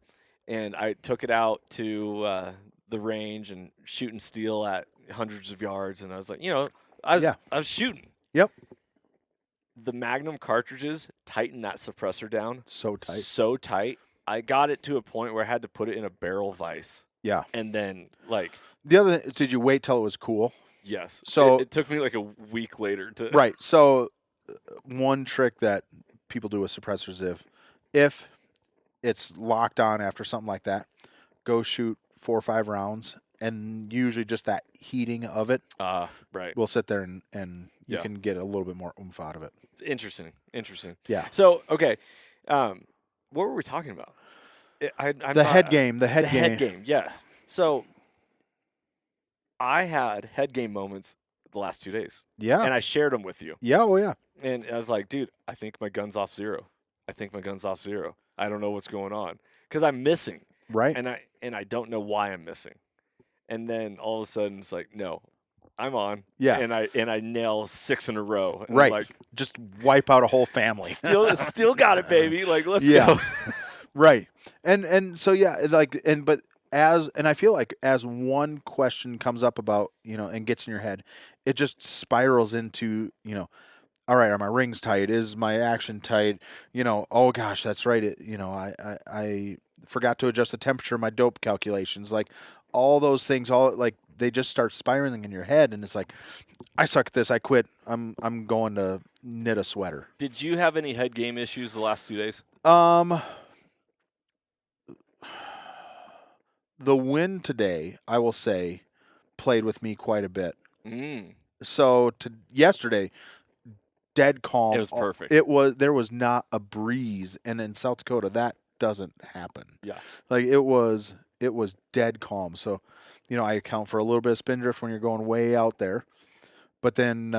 and I took it out to the range and shooting steel at hundreds of yards, and I was like, I was shooting. Yep. The Magnum cartridges tighten that suppressor down So tight. so tight. I got it to a point where I had to put it in a barrel vise. Yeah. And then, The other thing, did you wait till it was cool? yes. So it took me like a week later to. Right. So one trick that people do with suppressors, if it's locked on after something like that, go shoot 4 or 5 rounds, and usually just that heating of it Right. will sit there and you Yeah. can get a little bit more oomph out of it. Interesting. Yeah. So, okay. What were we talking about? The head game. The head game, yes. So, I had head game moments the last 2 days. Yeah. And I shared them with you. Yeah. Oh, yeah. And I was like, dude, I think my gun's off zero. I don't know what's going on because I'm missing. Right. And I don't know why I'm missing. And then all of a sudden it's like, no, I'm on. Yeah. And I nail 6 in a row. And Right. I'm like, just wipe out a whole family. still got it, baby. Like, let's Yeah. go. Right. And so, yeah, but I feel like as one question comes up about, and gets in your head, it just spirals into, all right, are my rings tight? Is my action tight? Oh gosh, that's right. I forgot to adjust the temperature of my dope calculations. Like all those things, they just start spiraling in your head, and it's like, I suck at this. I quit. I'm going to knit a sweater. Did you have any head game issues the last 2 days? The win today, I will say, played with me quite a bit. Mm. So yesterday, dead calm. It was perfect. There was not a breeze, and in South Dakota that doesn't happen. Yeah. Like it was dead calm. So, I account for a little bit of spin drift when you're going way out there. But then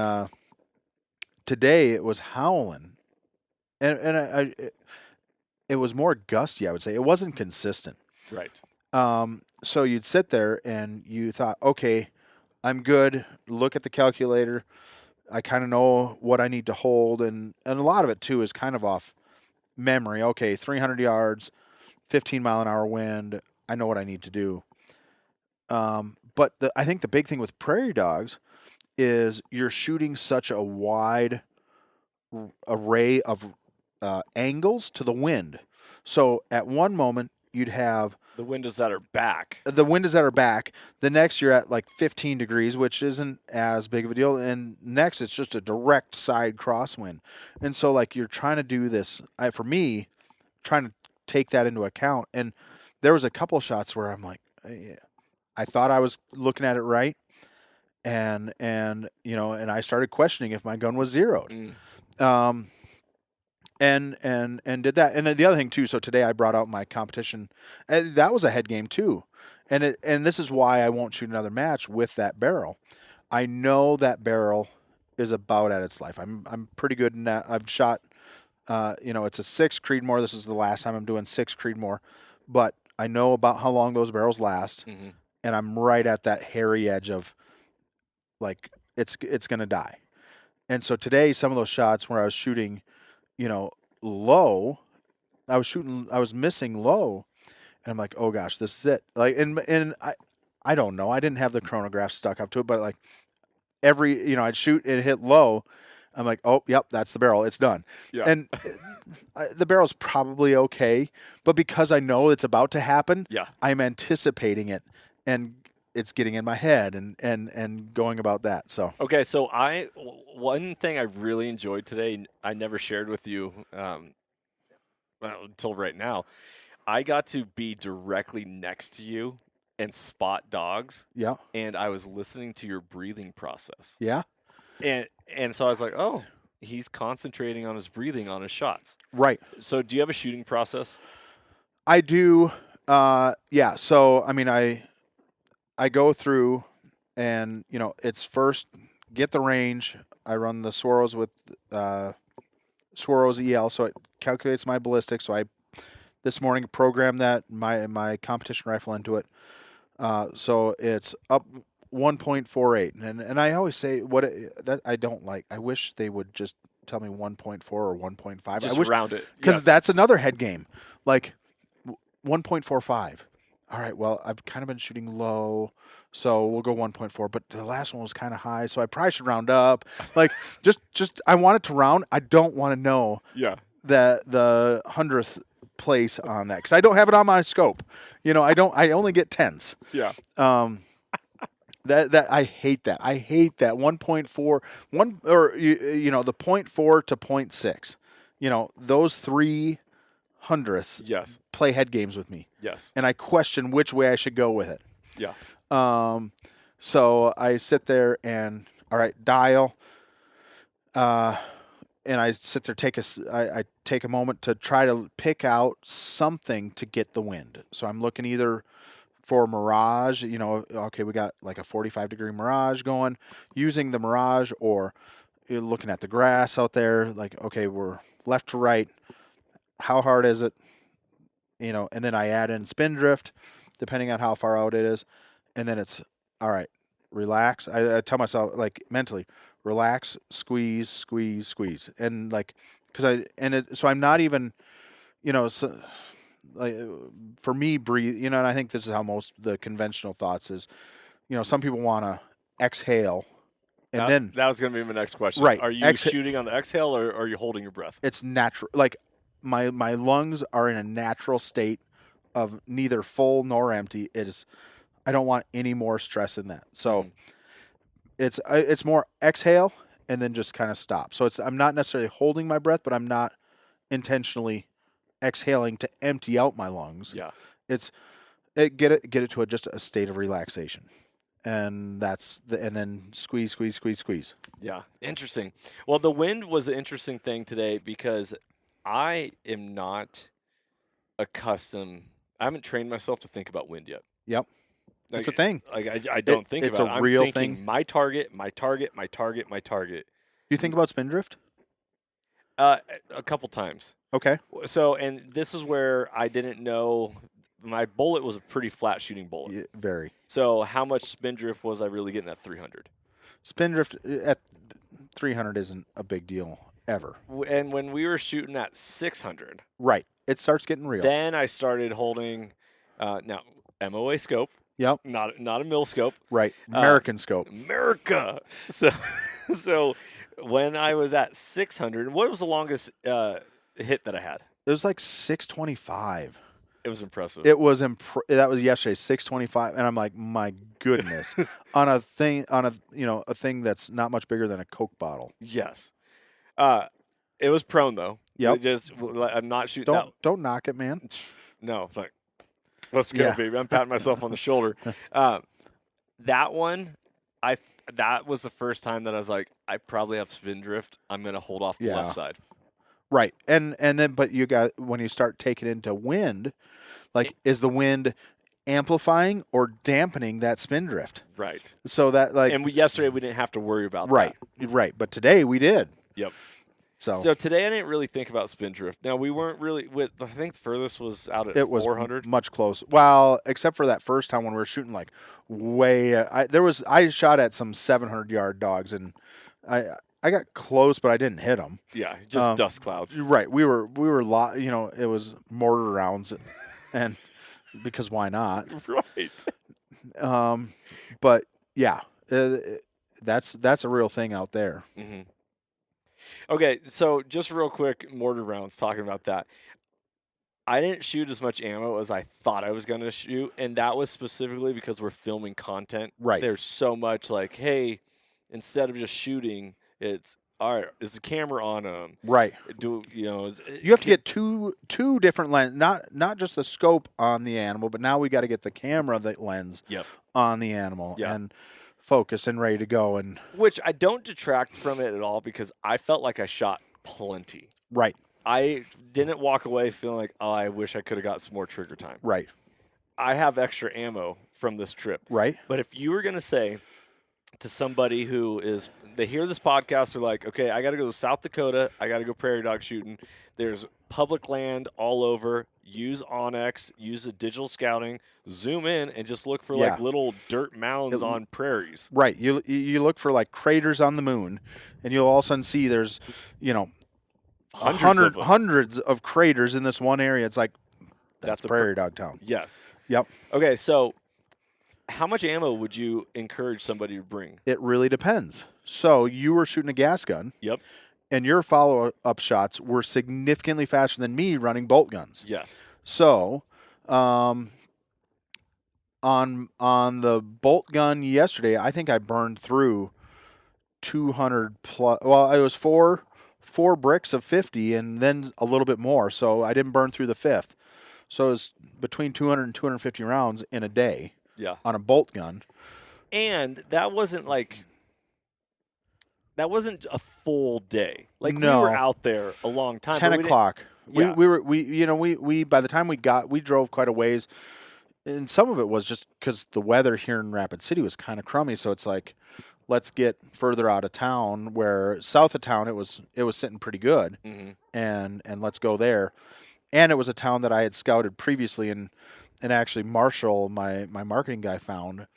today it was howling. And it was more gusty, I would say. It wasn't consistent. Right. So you'd sit there and you thought, okay, I'm good. Look at the calculator. I kind of know what I need to hold. And a lot of it, too, is kind of off memory. Okay, 300 yards, 15-mile-an-hour wind. I know what I need to do. But I think the big thing with prairie dogs is you're shooting such a wide array of angles to the wind. So at one moment, you'd have the windows that are back. The windows that are back. The next, you're at like 15 degrees, which isn't as big of a deal. And next, it's just a direct side crosswind. And so, like, you're trying to do this. For me, trying to take that into account. And there was a couple shots where I'm like, I thought I was looking at it right. And I started questioning if my gun was zeroed. And did that. And then the other thing too, so today I brought out my competition. And that was a head game too. And this is why I won't shoot another match with that barrel. I know that barrel is about at its life. I'm pretty good in that. I've shot it's a 6 Creedmoor. This is the last time I'm doing 6 Creedmoor. But I know about how long those barrels last. Mm-hmm. And I'm right at that hairy edge of like it's going to die. And so today some of those shots where I was shooting low, I was missing low, and I'm like, oh gosh, this is it. Like, and I don't know. I didn't have the chronograph stuck up to it, but like I'd shoot and hit low. I'm like, oh, yep, that's the barrel. It's done. Yeah. And the barrel's probably okay, but because I know it's about to happen, I'm anticipating it, and it's getting in my head and going about that. So okay, so one thing I really enjoyed today, I never shared with you until right now. I got to be directly next to you and spot dogs. Yeah. And I was listening to your breathing process. Yeah. And so I was like, oh, he's concentrating on his breathing on his shots. Right. So do you have a shooting process? I do. Yeah. So I mean, I go through and, it's first get the range. I run the Swaros with Swaros EL, so it calculates my ballistics. So I this morning programmed that my competition rifle into it. So it's up 1.48, and I always say that I don't like. I wish they would just tell me 1.4 or 1.5. Just I wish, round it, because that's another head game. Like 1.45. All right, well, I've kind of been shooting low, so we'll go 1.4. But the last one was kind of high, so I probably should round up. Like, just I want it to round. I don't want to know the 100th place on that because I don't have it on my scope. I only get tenths. Yeah. That I hate that. I hate that 1.4 the 0.4 to 0.6. Those 3 hundredths play head games with me. Yes. And I question which way I should go with it. Yeah. So I sit there and, all right, dial. And I sit there, I take a moment to try to pick out something to get the wind. So I'm looking either for mirage, okay, we got like a 45-degree mirage going, using the mirage, or you're looking at the grass out there, like, okay, we're left to right. How hard is it? And then I add in spin drift, depending on how far out it is. And then it's, all right, relax. I tell myself, like, mentally, relax, squeeze, squeeze, squeeze. And, like, so I'm not even, so, like, for me, breathe, and I think this is how most the conventional thoughts is, some people want to exhale. And then that was going to be my next question. Right. Are you shooting on the exhale, or are you holding your breath? It's natural. Like, my lungs are in a natural state of neither full nor empty. I don't want any more stress in that. So it's more exhale and then just kind of stop. So I'm not necessarily holding my breath, but I'm not intentionally exhaling to empty out my lungs. Yeah. Get it to just a state of relaxation. And and then squeeze, squeeze, squeeze, squeeze. Yeah. Interesting. Well, the wind was an interesting thing today because I am not accustomed. I haven't trained myself to think about wind yet. Yep. That's a thing. Like I don't think it's about it. It's a real I'm thinking thing. My target, my target, my target, my target. Do you think about spin drift? A couple times. Okay. So, and this is where I didn't know my bullet was a pretty flat shooting bullet. Yeah, very. So, how much spin drift was I really getting at 300? Spin drift at 300 isn't a big deal ever. And when we were shooting at 600, Right. It starts getting real. then I started holding now MOA scope, Yep. not a mil scope. Right. American scope. America. So when I was at 600, what was the longest hit that I had? It was like 625. It was impressive. It was that was yesterday, 625, and I'm like, my goodness, on a thing that's not much bigger than a Coke bottle. Yes. It was prone though. Yep. I'm not shooting. Don't knock it, man. No, like, let's go, baby. I'm patting myself on the shoulder. That one, that was the first time that I was like, I probably have spin drift. I'm gonna hold off the left side. Right, and then but you got when you start taking into wind, like is the wind amplifying or dampening that spin drift? Right. So that like yesterday we didn't have to worry about that. Right. But today we did. Yep. So today I didn't really think about spin drift. Now we weren't really. I think furthest was out at 400. Was much close. Well, except for that first time when we were shooting like way. I shot at some 700-yard dogs and I got close, but I didn't hit them. Yeah, just dust clouds. Right. We were it was mortar rounds, and because why not? Right. But yeah, that's a real thing out there. Mm-hmm. Okay, so just real quick, mortar rounds. Talking about that, I didn't shoot as much ammo as I thought I was going to shoot, and that was specifically because we're filming content. Right. There's so much like, hey, instead of just shooting. It's all right. Is the camera on them? Right. You have to get two different lenses, not just the scope on the animal, but now we got to get the camera lens on the animal and focused and ready to go. And which I don't detract from it at all because I felt like I shot plenty. Right. I didn't walk away feeling like, oh, I wish I could have got some more trigger time. Right. I have extra ammo from this trip. Right. But if you were going to say to somebody who they hear this podcast, they're like, okay, I got to go to South Dakota. I got to go prairie dog shooting. There's public land all over. Use Onyx, use a digital scouting, zoom in and just look for like little dirt mounds on prairies. Right. You look for like craters on the moon and you'll all of a sudden see there's, hundreds of craters in this one area. It's like, that's prairie dog town. Yes. Yep. Okay. So how much ammo would you encourage somebody to bring? It really depends. So you were shooting a gas gun. Yep. And your follow-up shots were significantly faster than me running bolt guns. Yes. So, on the bolt gun yesterday, I think I burned through 200 plus. Well, it was four bricks of 50, and then a little bit more. So I didn't burn through the fifth. So it was between 200 and 250 rounds in a day. Yeah. On a bolt gun. And that wasn't a full day. Like no. We were out there a long time. 10 o'clock. We by the time we drove quite a ways, and some of it was just because the weather here in Rapid City was kind of crummy. So it's like, let's get further out of town. Where south of town it was sitting pretty good, and let's go there. And it was a town that I had scouted previously, and actually Marshall, my marketing guy, found.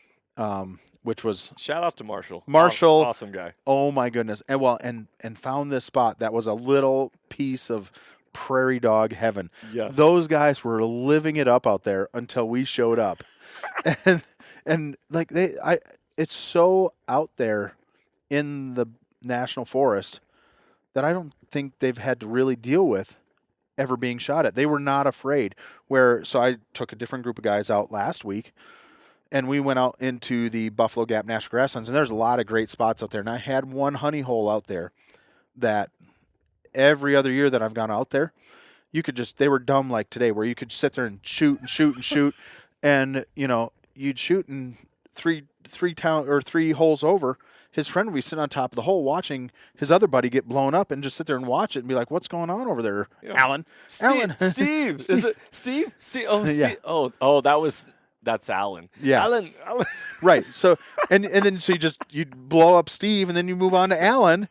Which was shout out to Marshall. Awesome guy. Oh my goodness. And found this spot that was a little piece of prairie dog heaven. Yes. Those guys were living it up out there until we showed up. and like it's so out there in the national forest that I don't think they've had to really deal with ever being shot at. They were not afraid. So I took a different group of guys out last week. And we went out into the Buffalo Gap National Grasslands, and there's a lot of great spots out there. And I had one honey hole out there that every other year that I've gone out there, they were dumb like today, where you could sit there and shoot and shoot and shoot. And, you'd shoot and three holes over. His friend would be sitting on top of the hole watching his other buddy get blown up and just sit there and watch it and be like, what's going on over there, Alan? Steve. Is it Steve? Oh, Steve. Yeah. Oh, that's Alan. Yeah. Alan. Right. So, and then you'd blow up Steve and then you move on to Alan,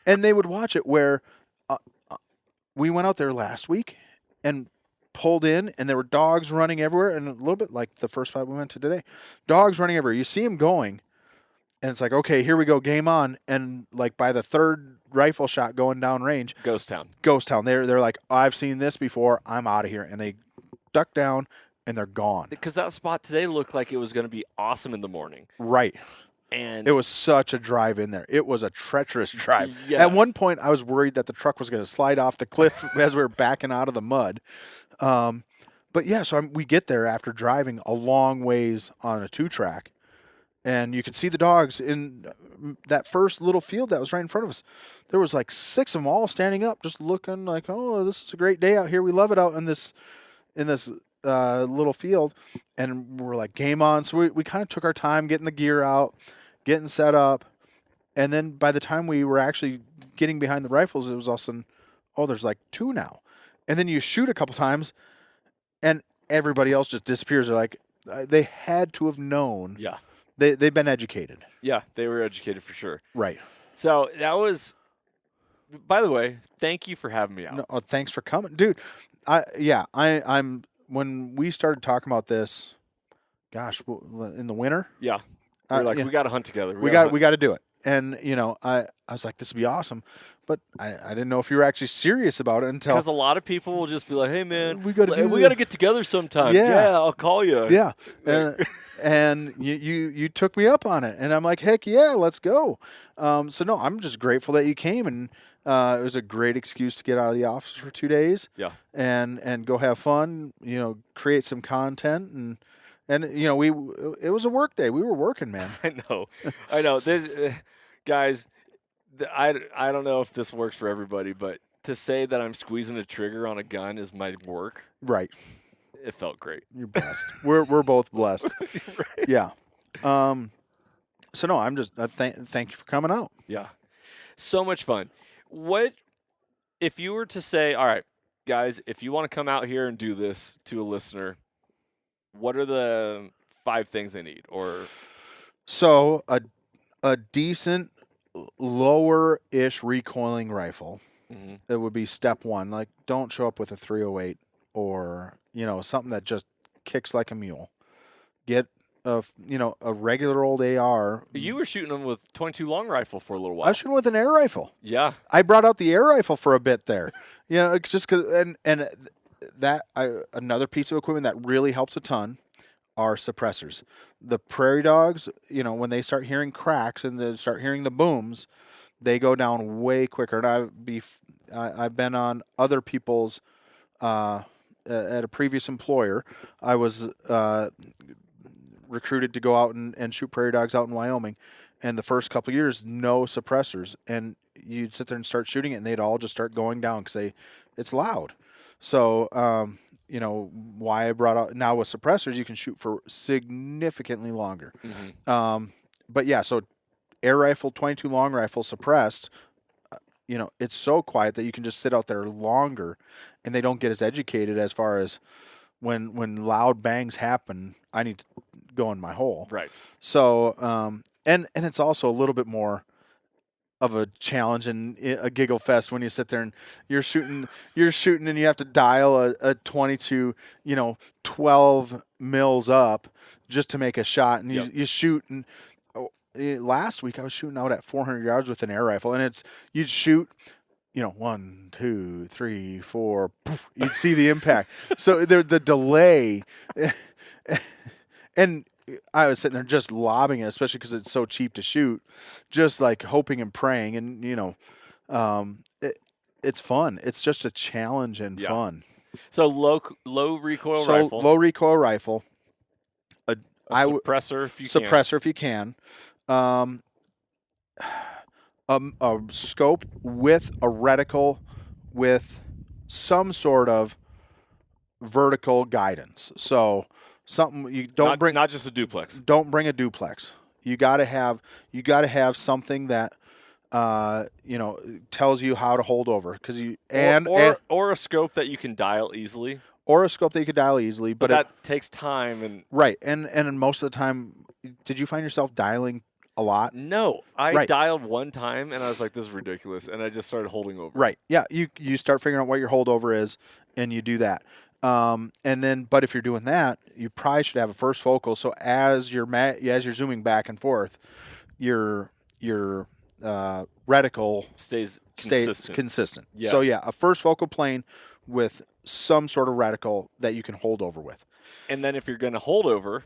and they would watch it where we went out there last week and pulled in, and there were dogs running everywhere, and a little bit like the first spot we went to today. Dogs running everywhere. You see them going, and it's like, okay, here we go, game on. And like by the third rifle shot going down range, Ghost town. They're like, I've seen this before. I'm out of here, and they duck down and they're gone. Because that spot today looked like it was going to be awesome in the morning. Right. And it was such a drive in there. It was a treacherous drive. Yes. At one point, I was worried that the truck was going to slide off the cliff as we were backing out of the mud. But yeah, so we get there after driving a long ways on a 2-track, and you could see the dogs in that first little field that was right in front of us. There was like 6 of them all standing up, just looking like, oh, this is a great day out here. We love it out in this little field. And we're like, game on. So we kind of took our time getting the gear out, getting set up. And then by the time we were actually getting behind the rifles, it was all of a sudden, oh, there's like 2 now. And then you shoot a couple times, and everybody else just disappears. They're like, they had to have known. Yeah. They've been educated. Yeah, they were educated for sure. Right. So that was, by the way, thank you for having me out. No, thanks for coming. Dude, I'm when we started talking about this, gosh, in the winter. Yeah. We're like, we got to hunt together. We got to do it. And, I was like, this would be awesome. But I didn't know if you were actually serious about it until. Because a lot of people will just be like, hey, man, we got to get together sometime. Yeah. I'll call you. Yeah. And you took me up on it. And I'm like, heck yeah, let's go. So, no, I'm just grateful that you came. And it was a great excuse to get out of the office for 2 days. Yeah. And go have fun, create some content. And it was a work day. We were working, man. I know. This, guys, I don't know if this works for everybody, but to say that I'm squeezing a trigger on a gun is my work. Right. It felt great. You're blessed. We're both blessed. Right. Yeah. So no, I'm just thank you for coming out. Yeah. So much fun. What if you were to say, all right, guys, if you want to come out here and do this to a listener, what are the 5 things they need? Or so a decent lower-ish recoiling rifle. Mm-hmm. It would be step 1. Like, don't show up with a 308 or something that just kicks like a mule. Get a regular old AR. You were shooting them with 22 long rifle for a little while. I was shooting with an air rifle. Yeah. I brought out the air rifle for a bit there. Just cause, and that another piece of equipment that really helps a ton are suppressors. The prairie dogs, when they start hearing cracks and they start hearing the booms, they go down way quicker. And I've been on other people's at a previous employer. I was recruited to go out and shoot prairie dogs out in Wyoming, and the first couple of years, no suppressors, and you'd sit there and start shooting it, and they'd all just start going down because it's loud. So, why I brought out now with suppressors, you can shoot for significantly longer. Mm-hmm. But yeah, so air rifle, 22 long rifle suppressed, it's so quiet that you can just sit out there longer, and they don't get as educated as far as when loud bangs happen, I need to go in my hole. Right. So, and it's also a little bit more of a challenge and a giggle fest when you sit there and you're shooting and you have to dial a 22, 12 mils up just to make a shot. And you shoot. And last week I was shooting out at 400 yards with an air rifle, and you'd shoot, 1, 2, 3, 4, poof, you'd see the impact. So the delay, and I was sitting there just lobbing it, especially because it's so cheap to shoot, just like hoping and praying. And, it's fun. It's just a challenge and fun. So low recoil rifle. Low recoil rifle. A suppressor if you can. Suppressor if you can. A scope with a reticle with some sort of vertical guidance. So something you don't bring, not just a duplex. Don't bring a duplex. You got to have something that tells you how to hold over, because or a scope that you can dial easily. Or a scope that you could dial easily, but that takes time and right. And most of the time, did you find yourself dialing a lot? No, I Right. dialed one time and I was like, this is ridiculous. And I just started holding over. Right. Yeah. You start figuring out what your holdover is, and you do that. And then, but if you're doing that, you probably should have a first focal. So as you're zooming back and forth, your reticle Stays stays consistent. consistent. Yes. So yeah, a first focal plane with some sort of reticle that you can hold over with. And then if you're going to hold over,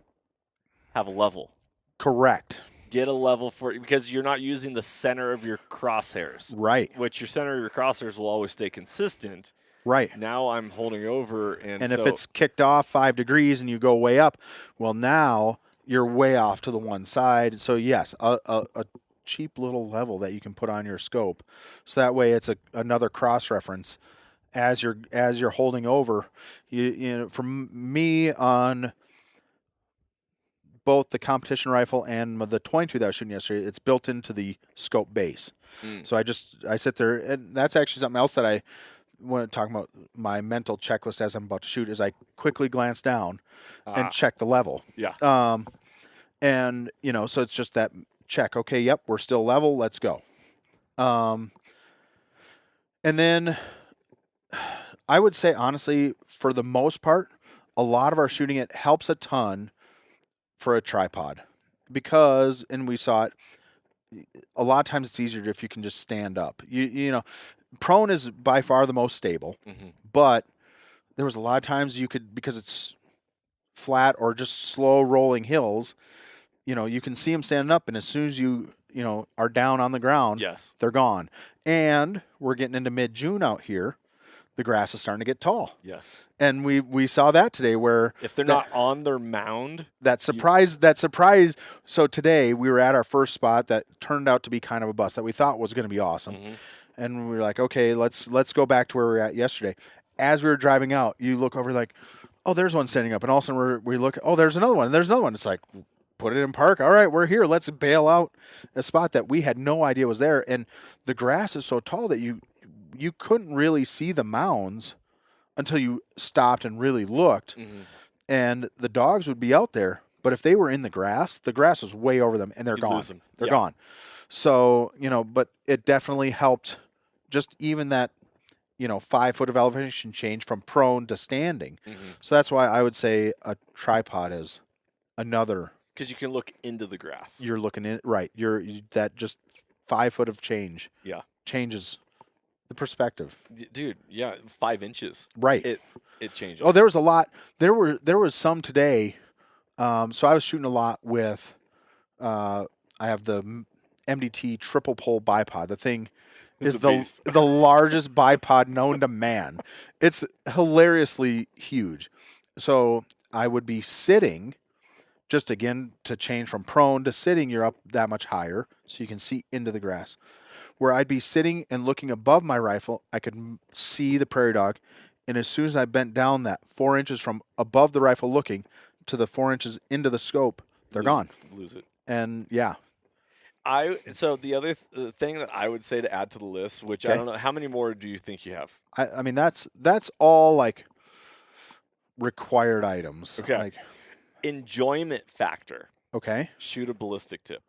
have a level. Correct. Get a level for it because you're not using the center of your crosshairs. Right. Which your center of your crosshairs will always stay consistent. Right. Now I'm holding over, and if so it's kicked off 5 degrees and you go way up, well, now you're way off to the one side. So yes, a cheap little level that you can put on your scope, so that way it's another cross reference as you're holding over. You know, for me on both the competition rifle and the 22 that I was shooting yesterday, it's built into the scope base. So I sit there, and that's actually something else that I when talking about my mental checklist as I'm about to shoot is I quickly glance down and check the level. Yeah. And you know, so it's just that check. Okay, yep, we're still level. Let's go. And then I would say honestly, for the most part, a lot of our shooting it helps a ton for a tripod because, and we saw it. A lot of times it's easier if you can just stand up. You know, prone is by far the most stable, but there was a lot of times you could, because it's flat or just slow rolling hills, you know, you can see them standing up, and as soon as you know, are down on the ground, Yes. they're gone. And we're getting into mid-June out here. The grass is starting to get tall. Yes. And we saw that today where If they're not on their mound, that surprise. So today we were at our first spot that turned out to be kind of a bust that we thought was going to be awesome. And we were like, okay, let's go back to where we were at yesterday. As we were driving out, you look over like, oh, there's one standing up. And all of a sudden we look, oh, there's another one. And there's another one. It's like, put it in park. All right, we're here. Let's bail out a spot that we had no idea was there. And the grass is so tall that you couldn't really see the mounds until you stopped and really looked. And the dogs would be out there, but if they were in the grass was way over them, and they're gone. lose them. They're Yeah. gone. So, you know, but it definitely helped just even that, you know, 5 foot of elevation change from prone to standing. So that's why I would say a tripod is another. because you can look into the grass. You're looking in, right. That just 5 foot of change Yeah. changes the perspective. Dude, yeah, 5 inches. Right. It changes. Oh, there was a lot. There was some today. So I was shooting a lot with. I have the MDT triple pole bipod. The thing is It's a beast. the largest bipod known to man. It's hilariously huge. So I would be sitting, just again to change from prone to sitting. You're up that much higher, so you can see into the grass. Where I'd be sitting and looking above my rifle, I could see the prairie dog. And as soon as I bent down that 4 inches from above the rifle looking to the 4 inches into the scope, they're gone. Lose it. And yeah. So the other thing that I would say to add to the list, which I Okay. don't know, how many more do you think you have? I mean, that's all like required items. Okay. Like, Enjoyment factor. okay. Shoot a ballistic tip.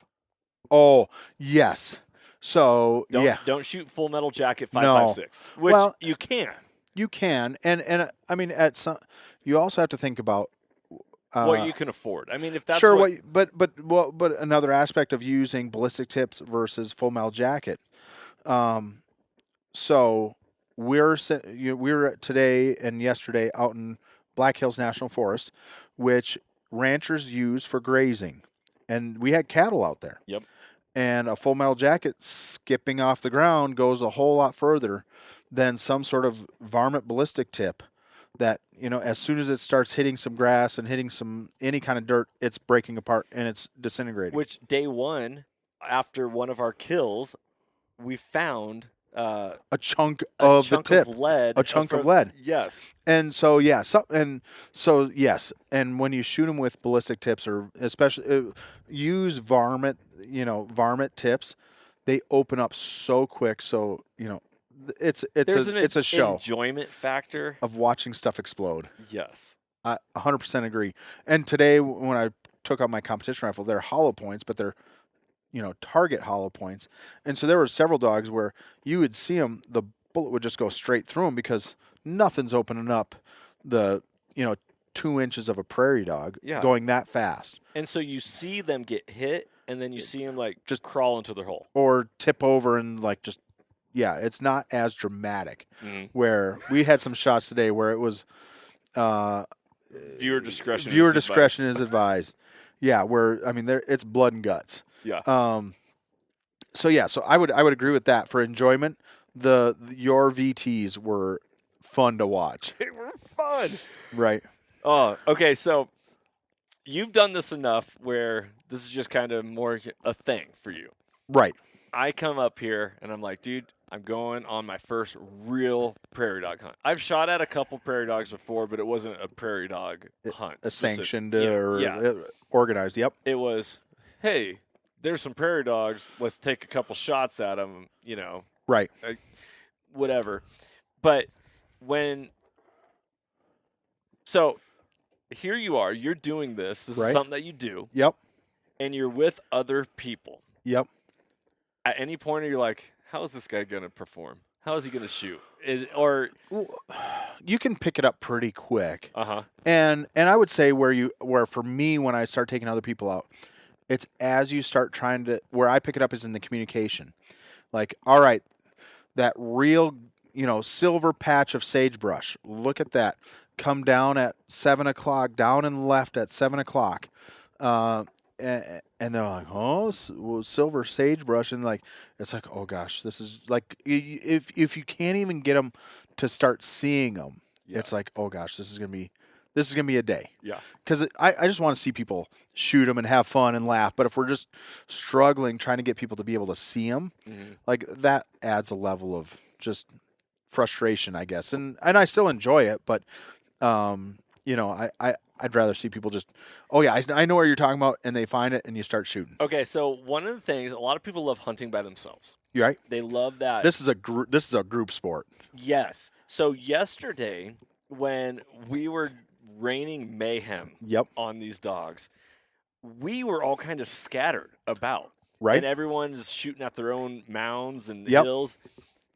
Oh, yes. So, yeah. Don't shoot full metal jacket No. 5.56, which Well, you can. You can. And I mean, at some, you also have to think about What you can afford. I mean, if that's sure, what but another aspect of using ballistic tips versus full metal jacket. So we were today and yesterday out in Black Hills National Forest, which ranchers use for grazing, and we had cattle out there. Yep. And a full metal jacket skipping off the ground goes a whole lot further than some sort of varmint ballistic tip that, you know, as soon as it starts hitting some grass and hitting any kind of dirt, it's breaking apart and it's disintegrating. Which day one, after one of our kills, we found a chunk of the tip. of lead. A chunk of lead. Yes. And so, yeah, yes. And when you shoot them with ballistic tips, or especially use varmint tips, they open up so quick. So, you know, it's a show Enjoyment factor of watching stuff explode. Yes. I 100% agree. And today, when I took out my competition rifle, they're hollow points, but they're target hollow points. And so there were several dogs where you would see them, the bullet would just go straight through them because nothing's opening up the, 2 inches of a prairie dog going that fast. And so you see them get hit, and then you see them like just crawl into their hole or tip over and like just, it's not as dramatic. Where we had some shots today where it was viewer discretion. Is advised. Yeah, where it's blood and guts. Yeah. So I would agree with that for enjoyment. Your VTs were fun to watch. They were fun. Right. Oh, okay. So you've done this enough where this is just kind of more a thing for you. Right. I come up here and I'm like, dude, I'm going on my first real prairie dog hunt. I've shot at a couple prairie dogs before, but it wasn't a prairie dog hunt. A sanctioned or organized. Yep. It was, hey, there's some prairie dogs. Let's take a couple shots at them, Right. Whatever. But so here you are, you're doing this. This is something that you do. Yep. And you're with other people. Yep. At any point, you're like, how is this guy going to perform? How is he going to shoot? You can pick it up pretty quick. Uh-huh. And I would say where for me, when I start taking other people out, it's as you start trying to, where I pick it up is in the communication. Like, all right, that real, silver patch of sagebrush. Look at that. Come down at 7 o'clock, down and left at 7 o'clock. And they're like, oh, silver sagebrush. And like, it's like, oh gosh, this is like, if you can't even get them to start seeing them, it's like, oh gosh, this is going to be a day. Yeah. Because I just want to see people shoot them and have fun and laugh. But if we're just struggling trying to get people to be able to see them, like that adds a level of just frustration, I guess. And I still enjoy it, but, I'd rather see people just, oh yeah, I know what you're talking about, and they find it and you start shooting. Okay, so one of the things, a lot of people love hunting by themselves. You right? They love that. This is a group sport. Yes. So yesterday, when we were raining mayhem on these dogs, we were all kind of scattered about. Right. And everyone's shooting at their own mounds and hills.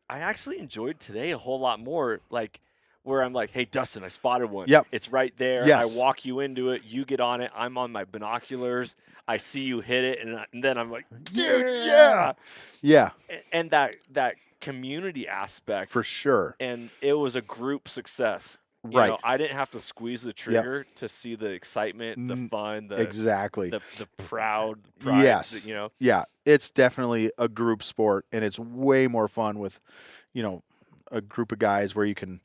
I actually enjoyed today a whole lot more, like, where I'm like, hey, Dustin, I spotted one. Yep. It's right there. Yes. I walk you into it. You get on it. I'm on my binoculars. I see you hit it. And then I'm like, dude, yeah. Yeah. And that community aspect. For sure. And it was a group success. Right. I didn't have to squeeze the trigger to see the excitement, the fun, the pride. Yes. Yeah. It's definitely a group sport, and it's way more fun with, a group of guys where you can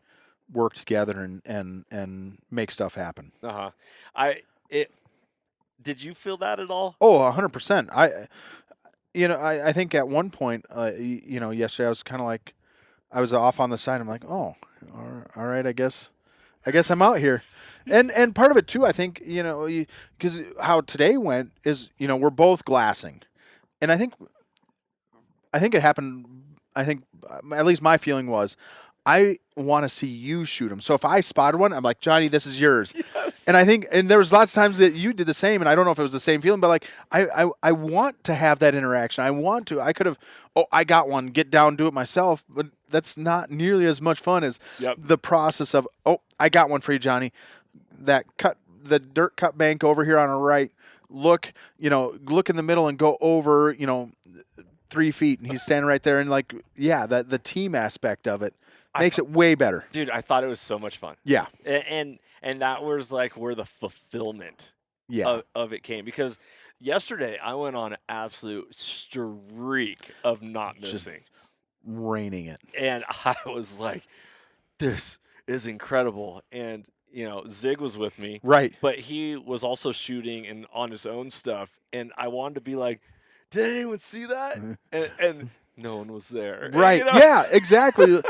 work together and make stuff happen. Uh-huh. Did you feel that at all? Oh, 100%. I think at one point, yesterday I was kind of like, I was off on the side. I'm like, oh, all right, I guess I'm out here. And part of it too, I think, because how today went is, we're both glassing. And I think it happened, at least my feeling was, I want to see you shoot them. So if I spotted one, I'm like, Johnny, this is yours. Yes. And there was lots of times that you did the same, and I don't know if it was the same feeling, but like, I want to have that interaction. I could have, I got one, get down, do it myself, but that's not nearly as much fun as the process of, I got one for you, Johnny. The dirt cut bank over here on our right, look in the middle and go over, 3 feet, and he's standing right there. And like, the team aspect of it makes it way better. Dude, I thought it was so much fun. Yeah. And that was like where the fulfillment of it came. Because yesterday I went on an absolute streak of not missing. Just raining it. And I was like, this is incredible. And, Zig was with me. Right. But he was also shooting and on his own stuff. And I wanted to be like, did anyone see that? and no one was there. Right. Yeah, exactly.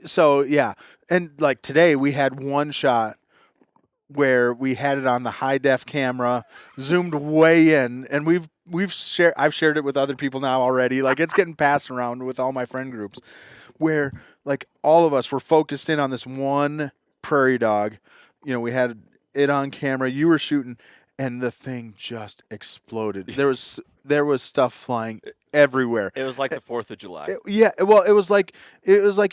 So, yeah. And like today we had one shot where we had it on the high def camera, zoomed way in, and I've shared it with other people now already. Like it's getting passed around with all my friend groups where like all of us were focused in on this one prairie dog. We had it on camera. You were shooting, and the thing just exploded. There was there was stuff flying everywhere. It was like the 4th of July. Well, it was like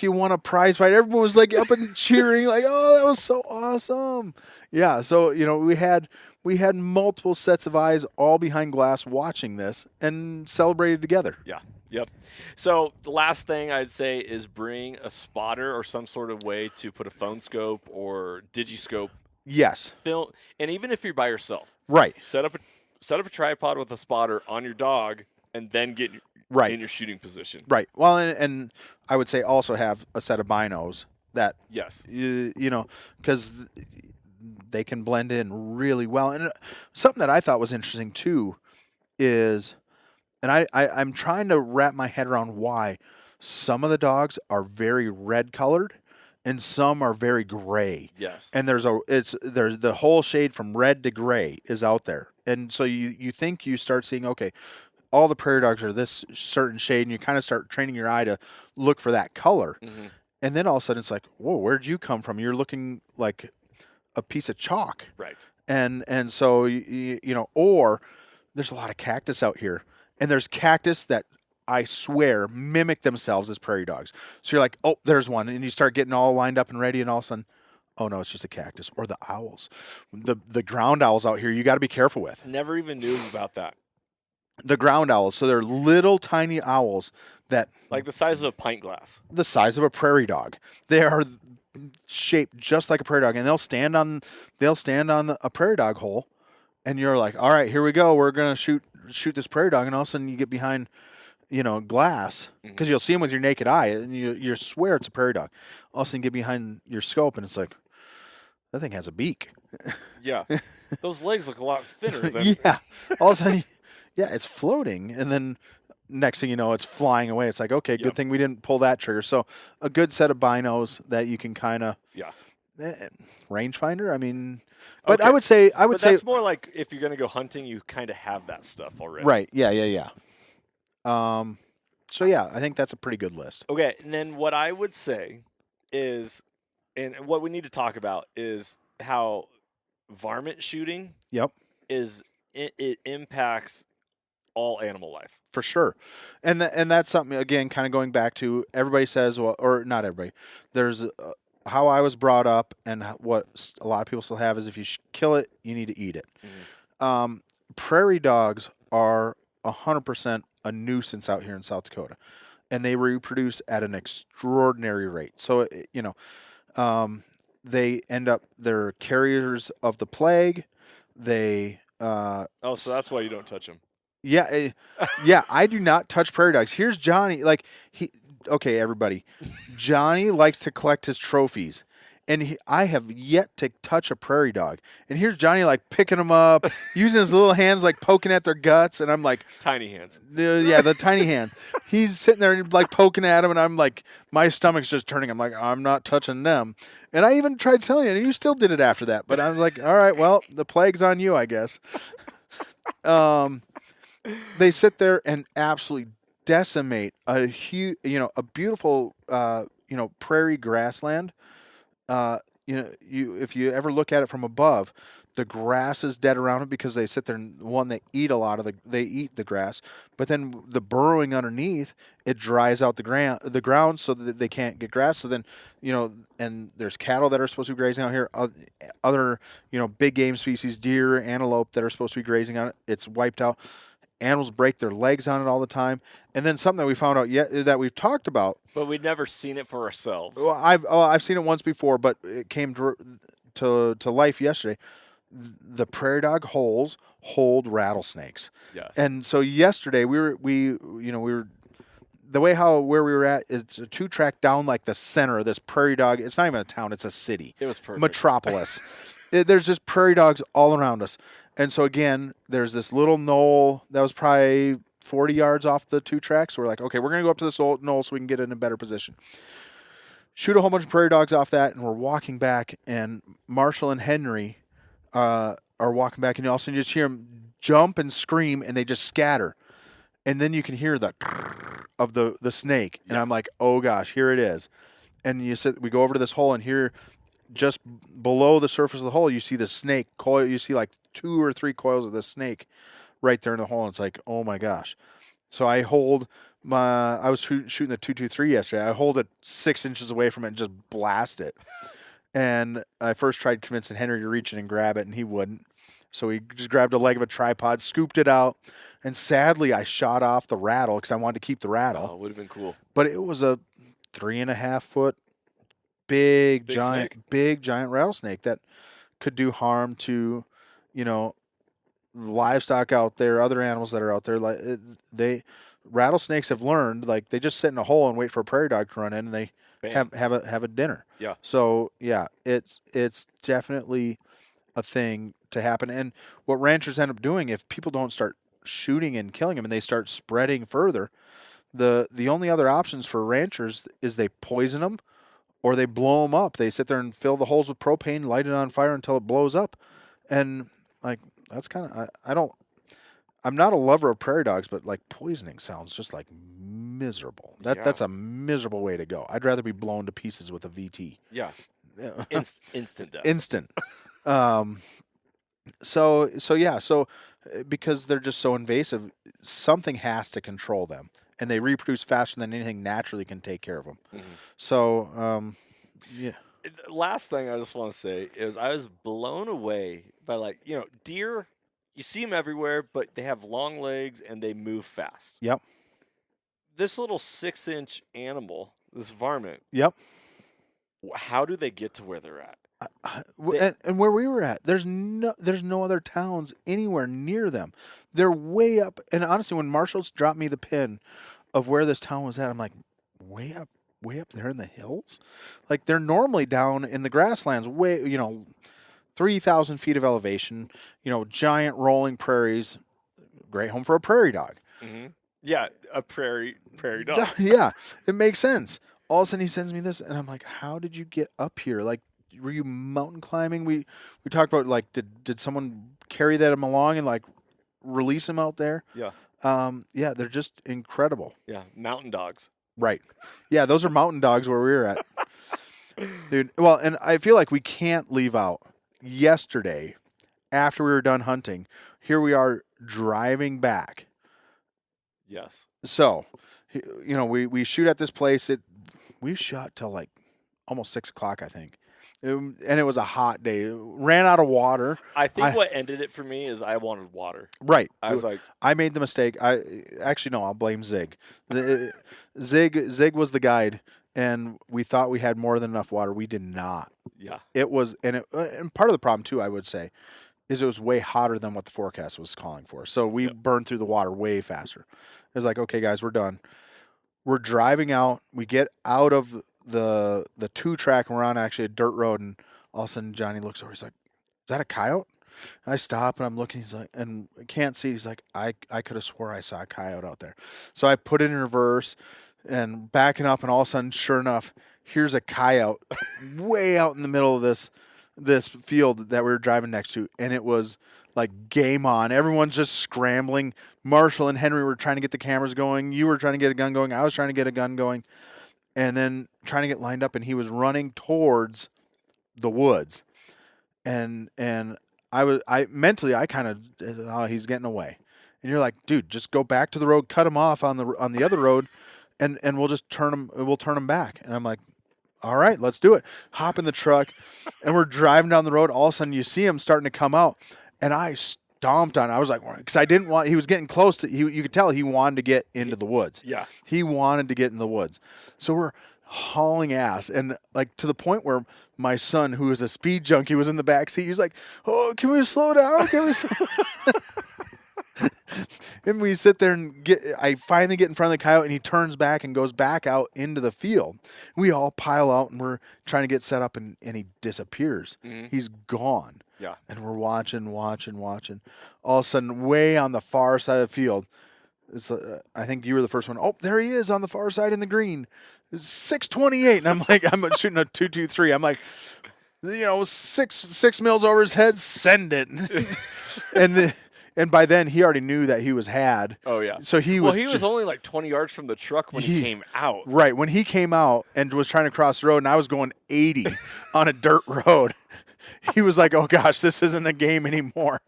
you won a prize fight. Everyone was like up and cheering, like, "Oh, that was so awesome!" Yeah, so we had multiple sets of eyes all behind glass watching this and celebrated together. Yeah. Yep. So the last thing I'd say is bring a spotter or some sort of way to put a phone scope or digiscope Yes, film, and even if you're by yourself, right. set up a tripod with a spotter on your dog, and then get Right. in your shooting position. Right. Well, and I would say also have a set of binos that Yes. because they can blend in really well. And something that I thought was interesting too is, and I'm trying to wrap my head around why some of the dogs are very red colored and some are very gray. Yes. And there's the whole shade from red to gray is out there. And so you think you start seeing, okay, all the prairie dogs are this certain shade, and you kind of start training your eye to look for that color. Mm-hmm. And then all of a sudden it's like, whoa, where'd you come from? You're looking like a piece of chalk. Right. And so, or there's a lot of cactus out here. And there's cactus that I swear mimic themselves as prairie dogs. So you're like, oh, there's one. And you start getting all lined up and ready, and all of a sudden, oh no, it's just a cactus. Or the owls. The ground owls out here, you got to be careful with. Never even knew about that. The ground owls. So they're little tiny owls that, Like the size of a pint glass. the size of a prairie dog. They are shaped just like a prairie dog, and they'll stand on a prairie dog hole, and you're like, all right, here we go. We're gonna shoot this prairie dog, and all of a sudden you get behind, glass, because you'll see them with your naked eye, and you swear it's a prairie dog. All of a sudden you get behind your scope, and it's like, that thing has a beak. Yeah. Those legs look a lot thinner than Yeah. All of a sudden, yeah, it's floating, and then next thing you know, it's flying away. It's like, okay, good Yep. thing we didn't pull that trigger. So a good set of binos that you can kind of Yeah. rangefinder. I mean, but Okay. I would say But that's more like if you're going to go hunting, you kind of have that stuff already. right. Yeah. So yeah, I think that's a pretty good list. Okay, and then what I would say is, and what we need to talk about is how varmint shooting Yep, it impacts all animal life. for sure. And that's something, again, kind of going back to, everybody says, well, or not everybody. There's how I was brought up, and what a lot of people still have is, if you kill it, you need to eat it. Mm-hmm. Prairie dogs are 100% a nuisance out here in South Dakota, and they reproduce at an extraordinary rate. So, they end up, they're carriers of the plague. They, Oh, so that's why you don't touch them. yeah, I do not touch prairie dogs. Here's Johnny. Okay, everybody. Johnny likes to collect his trophies, and I have yet to touch a prairie dog. And here's Johnny, like, picking them up, using his little hands, like poking at their guts, and I'm like, Tiny hands. the tiny hands. He's sitting there and like poking at him, and I'm like, my stomach's just turning. I'm like, I'm not touching them. And I even tried telling you, and you still did it after that. But I was like, all right, well, the plague's on you, I guess. They sit there and absolutely decimate a huge, a beautiful, prairie grassland. If you ever look at it from above, the grass is dead around it because they sit there and, one, they eat they eat the grass, but then the burrowing underneath, it dries out the ground so that they can't get grass. So then, and there's cattle that are supposed to be grazing out here, other, big game species, deer, antelope that are supposed to be grazing on it. It's wiped out. Animals break their legs on it all the time. And then something that we found out that we've talked about, But we'd never seen it for ourselves. well, I've seen it once before, but it came to life yesterday. The prairie dog holes hold rattlesnakes. Yes. And so yesterday we were the way where we were at, it's a 2-track down like the center of this prairie dog. It's not even a town, it's a city. It was perfect. Metropolis. There's just prairie dogs all around us. And so again, there's this little knoll that was probably 40 yards off the 2 tracks. So we're like, okay, we're going to go up to this old knoll so we can get in a better position. Shoot a whole bunch of prairie dogs off that, and we're walking back, and Marshall and Henry are walking back, and you also just hear them jump and scream, and they just scatter. And then you can hear the of the snake. And I'm like, oh gosh, here it is. And we go over to this hole, and here, just below the surface of the hole, you see the snake coil. You see like 2 or 3 coils of this snake right there in the hole. And it's like, oh my gosh. So I was shooting the 223 yesterday. I hold it 6 inches away from it and just blast it. And I first tried convincing Henry to reach in and grab it, and he wouldn't. So he just grabbed a leg of a tripod, scooped it out, and sadly I shot off the rattle because I wanted to keep the rattle. Oh, it would have been cool. But it was a 3.5 foot big giant rattlesnake that could do harm to, livestock out there, other animals that are out there. Like rattlesnakes have learned, like they just sit in a hole and wait for a prairie dog to run in, and they have a dinner. Yeah. So yeah, it's definitely a thing to happen. And what ranchers end up doing, if people don't start shooting and killing them and they start spreading further, the only other options for ranchers is they poison them or they blow them up. They sit there and fill the holes with propane, light it on fire until it blows up. And like, that's kind of, I'm not a lover of prairie dogs, but like poisoning sounds just like miserable. That's a miserable way to go. I'd rather be blown to pieces with a VT. Yeah. Instant death. Instant. So because they're just so invasive, something has to control them, and they reproduce faster than anything naturally can take care of them. Mm-hmm. So, yeah. The last thing I just want to say is I was blown away by deer. You see them everywhere, but they have long legs and they move fast. Yep. This little 6-inch animal, this varmint. Yep. How do they get to where they're at? And where we were at, there's no other towns anywhere near them. They're way up. And honestly, when Marshall's dropped me the pin of where this town was at, I'm like, way up there in the hills. Like they're normally down in the grasslands, 3,000 feet of elevation. Giant rolling prairies. Great home for a prairie dog. Mm-hmm. Yeah, a prairie dog. Yeah, it makes sense. All of a sudden, he sends me this, and I'm like, "How did you get up here? Like, were you mountain climbing?" We talked about like, did someone carry them along and like release them out there? Yeah. Yeah, they're just incredible. Yeah, mountain dogs. Right. Yeah, those are mountain dogs where we were at, dude. Well, and I feel like we can't leave out yesterday after we were done hunting. Here we are driving back. Yes. So, we shoot at this place. We shot till like almost 6 o'clock, I think. And it was a hot day. Ran out of water. I think what ended it for me is I wanted water. Right. I was like, I made the mistake. I'll blame Zig. Zig was the guide, and we thought we had more than enough water. We did not. Yeah. It was, and part of the problem too, I would say, is it was way hotter than what the forecast was calling for. So we burned through the water way faster. It was like, okay, guys, we're done. We're driving out. We get out of the 2-track, and we're on actually a dirt road, and all of a sudden Johnny looks over. He's like, "Is that a coyote?" And I stop, and I'm looking. He's like, and I can't see. He's like, I could have swore I saw a coyote out there. So I put it in reverse and backing up, and all of a sudden, sure enough, here's a coyote way out in the middle of this field that we were driving next to, and it was like game on. Everyone's just scrambling. Marshall and Henry were trying to get the cameras going. You were trying to get a gun going. I was trying to get a gun going, and then trying to get lined up, and he was running towards the woods. And I mentally kind of, he's getting away. And you're like, dude, just go back to the road, cut him off on the other road, and we'll just turn him back. And I'm like, all right, let's do it. Hop in the truck, and we're driving down the road. All of a sudden, you see him starting to come out, and I stomped on it. I was like, because I didn't want. He was getting close to. You could tell he wanted to get into the woods. Yeah, he wanted to get in the woods. So we're hauling ass, and like to the point where my son, who is a speed junkie, was in the back seat. He's like, "Oh, can we slow down? Can we?" And we sit there and I finally get in front of the coyote, and he turns back and goes back out into the field. We all pile out, and we're trying to get set up, and he disappears. Mm-hmm. He's gone. Yeah. And we're watching. All of a sudden, way on the far side of the field, I think you were the first one. Oh, there he is on the far side in the green. It's 628, and I'm like, I'm shooting a 223. I'm like, 6 mils over his head, send it. And by then, he already knew that he was had. Oh, yeah. So he was only like 20 yards from the truck when he came out. Right. When he came out and was trying to cross the road, and I was going 80 on a dirt road, he was like, oh, gosh, this isn't a game anymore.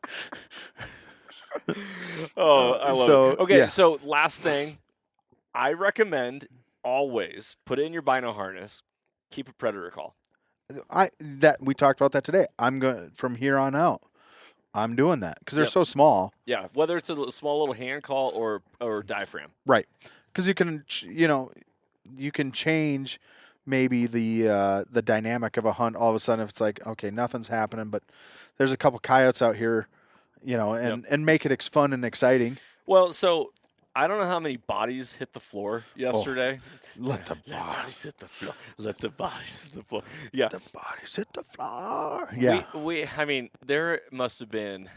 Oh, I love so, it. Okay, yeah. so last thing, I recommend always put it in your bino harness. Keep a predator call. We talked about that today. I'm going from here on out. I'm doing that because they're Yep. so small. Yeah, whether it's a small little hand call or diaphragm. Right. Because you can, you can change maybe the dynamic of a hunt. All of a sudden, if it's like, okay, nothing's happening, but there's a couple coyotes out here, and make it fun and exciting. Well, so I don't know how many bodies hit the floor yesterday. Let the bodies hit the floor. Let the bodies hit the floor. Yeah. The bodies hit the floor. Yeah. I mean, there must have been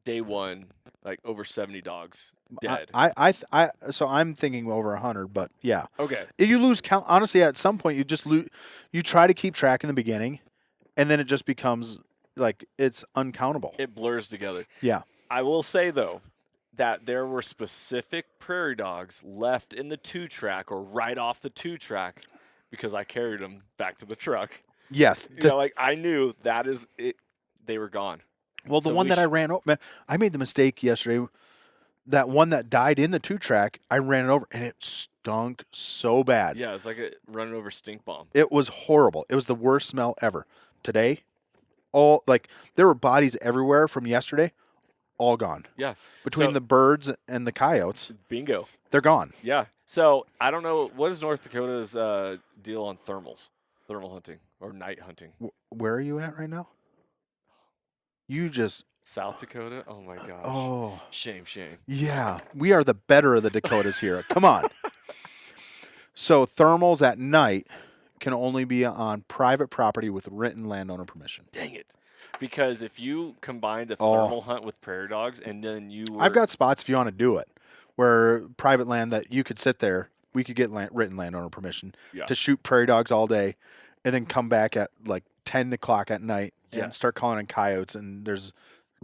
day one, like over 70 dogs dead. So I'm thinking over 100, but yeah. Okay. If you lose count, honestly, at some point you just lose. You try to keep track in the beginning, and then it just becomes like it's uncountable. It blurs together. Yeah. I will say though that there were specific prairie dogs left in the 2-track or right off the 2-track because I carried them back to the truck. Yes. Like I knew that is it. They were gone. Well, the one that I ran over, I made the mistake yesterday. That one that died in the 2-track, I ran it over, and it stunk so bad. Yeah, it's like a running over stink bomb. It was horrible. It was the worst smell ever. Today, there were bodies everywhere from yesterday, all gone. Yeah. Between the birds and the coyotes. Bingo. They're gone. Yeah. So I don't know, what is North Dakota's deal on thermal hunting or night hunting? Where are you at right now? You just South Dakota? Oh my gosh. Oh. Shame. Yeah. We are the better of the Dakotas here. Come on. So thermals at night can only be on private property with written landowner permission. Dang it. Because if you combined a thermal hunt with prairie dogs and then you were... I've got spots if you want to do it where private land that you could sit there, we could get written landowner permission to shoot prairie dogs all day and then come back at like 10 o'clock at night and start calling in coyotes, and there's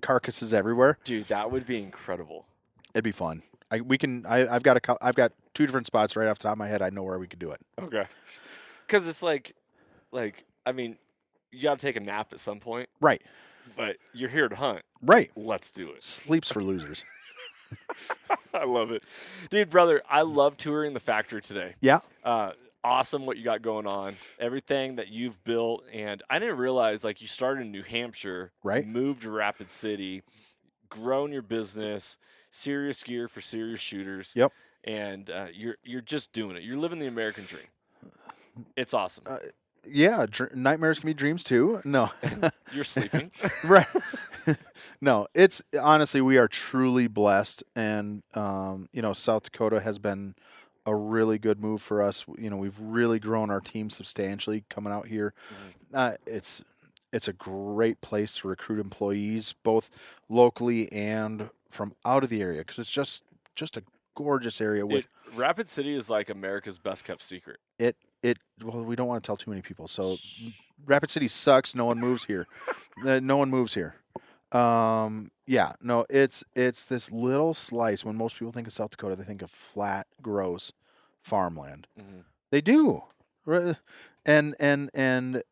carcasses everywhere. Dude, that would be incredible. It'd be fun. I've got 2 different spots right off the top of my head. I know where we could do it. Okay. Because it's like, I mean, you got to take a nap at some point. Right. But you're here to hunt. Right. Let's do it. Sleep's for losers. I love it. Dude, brother, I love touring the factory today. Yeah. Awesome what you got going on. Everything that you've built. And I didn't realize, like, you started in New Hampshire. Right. Moved to Rapid City. Grown your business. Serious gear for serious shooters. Yep. And you're just doing it. You're living the American dream. It's awesome. Yeah, nightmares can be dreams too. No. You're sleeping. Right. No, it's honestly, we are truly blessed. And, South Dakota has been a really good move for us. We've really grown our team substantially coming out here. Mm-hmm. It's a great place to recruit employees, both locally and from out of the area, because it's just a gorgeous area. Rapid City is like America's best kept secret. Well, we don't want to tell too many people. So Rapid City sucks. No one moves here. No one moves here. It's this little slice. When most people think of South Dakota, they think of flat, gross farmland. Mm-hmm. They do. And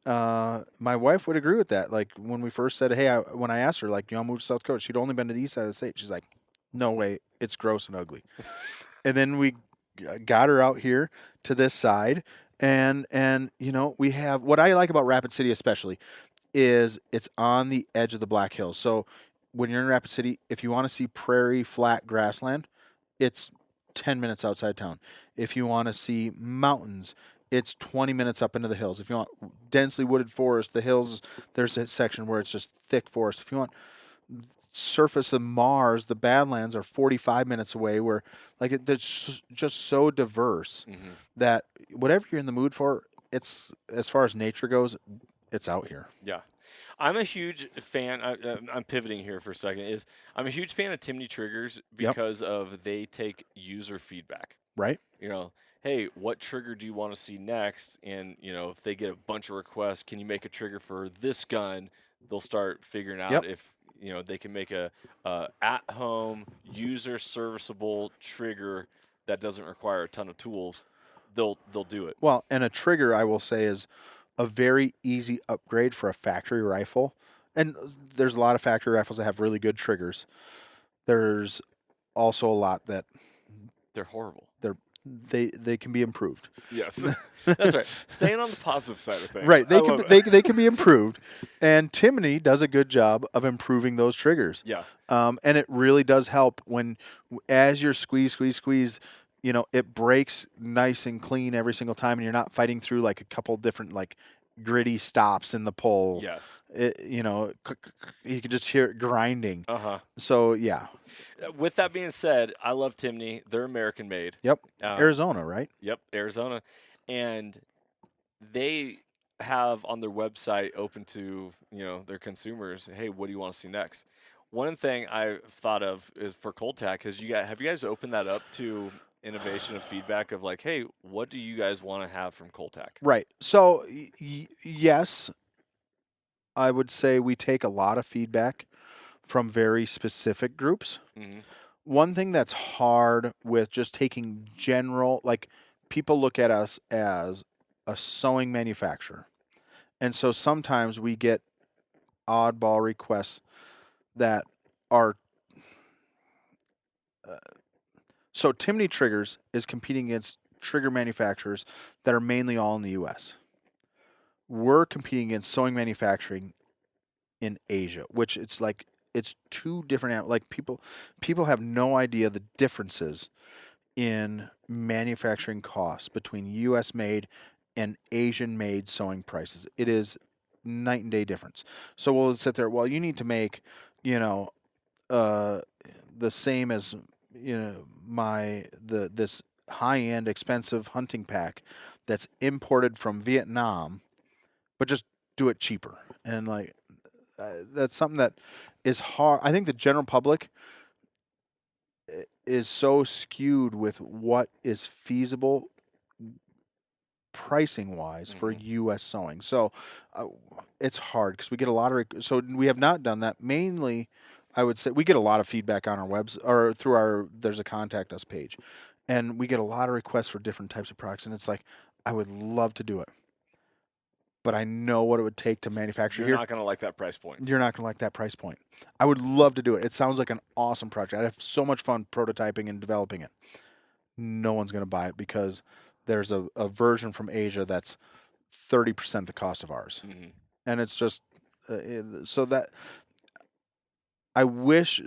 my wife would agree with that. Like when we first said, hey, when I asked her, like, you want to move to South Dakota? She'd only been to the east side of the state. She's like, no way. It's gross and ugly. And then we got her out here to this side. And we have, what I like about Rapid City especially is it's on the edge of the Black Hills. So when you're in Rapid City, if you want to see prairie, flat grassland, it's 10 minutes outside town. If you want to see mountains, it's 20 minutes up into the hills. If you want densely wooded forest, the hills, there's a section where it's just thick forest. If you want surface of Mars, the Badlands are 45 minutes away, where it's just so diverse that whatever you're in the mood for, it's, as far as nature goes, it's out here. Yeah. I'm a huge fan. I'm pivoting here for a second. I'm a huge fan of Timney triggers because they take user feedback. Right. Hey, what trigger do you want to see next? And, if they get a bunch of requests, can you make a trigger for this gun? They'll start figuring out if, they can make a at-home, user-serviceable trigger that doesn't require a ton of tools. They'll do it. Well, and a trigger, I will say, is a very easy upgrade for a factory rifle and there's a lot of factory rifles that have really good triggers. There's also a lot that They're horrible. they can be improved. Yes, that's right. Staying on the positive side of things. Right, I love it. they can be improved, and Timney does a good job of improving those triggers. Yeah. And it really does help when, as you're squeeze, it breaks nice and clean every single time, and you're not fighting through like a couple different like gritty stops in the pull. Yes. You can just hear it grinding. Uh-huh. So yeah. With that being said, I love Timney. They're American made. Yep. Arizona, right? Yep, Arizona. And they have on their website open to, their consumers, hey, what do you want to see next? One thing I thought of is for Cole-TAC, have you guys opened that up to innovation of feedback of like, hey, what do you guys want to have from Cole-TAC? Right. So yes, I would say we take a lot of feedback from very specific groups. Mm-hmm. One thing that's hard with just taking general, like people look at us as a sewing manufacturer. And so sometimes we get oddball requests that are. So Timney Triggers is competing against trigger manufacturers that are mainly all in the U.S. We're competing against sewing manufacturing in Asia, which it's two different. Like people have no idea the differences in manufacturing costs between U.S. made and Asian made sewing prices. It is night and day difference. So we'll sit there. Well, you need to make, the same as this high end expensive hunting pack that's imported from Vietnam, but just do it cheaper. And that's something that is hard. I think the general public is so skewed with what is feasible pricing wise for U.S. sewing. So it's hard because we get a lot of. So we have not done that. Mainly, I would say we get a lot of feedback on our webs or through our. There's a contact us page, and we get a lot of requests for different types of products. And it's like I would love to do it, but I know what it would take to manufacture. You're not going to like that price point. You're not going to like that price point. I would love to do it. It sounds like an awesome project. I'd have so much fun prototyping and developing it. No one's going to buy it because there's a version from Asia that's 30% the cost of ours. Mm-hmm. And it's just so that I wish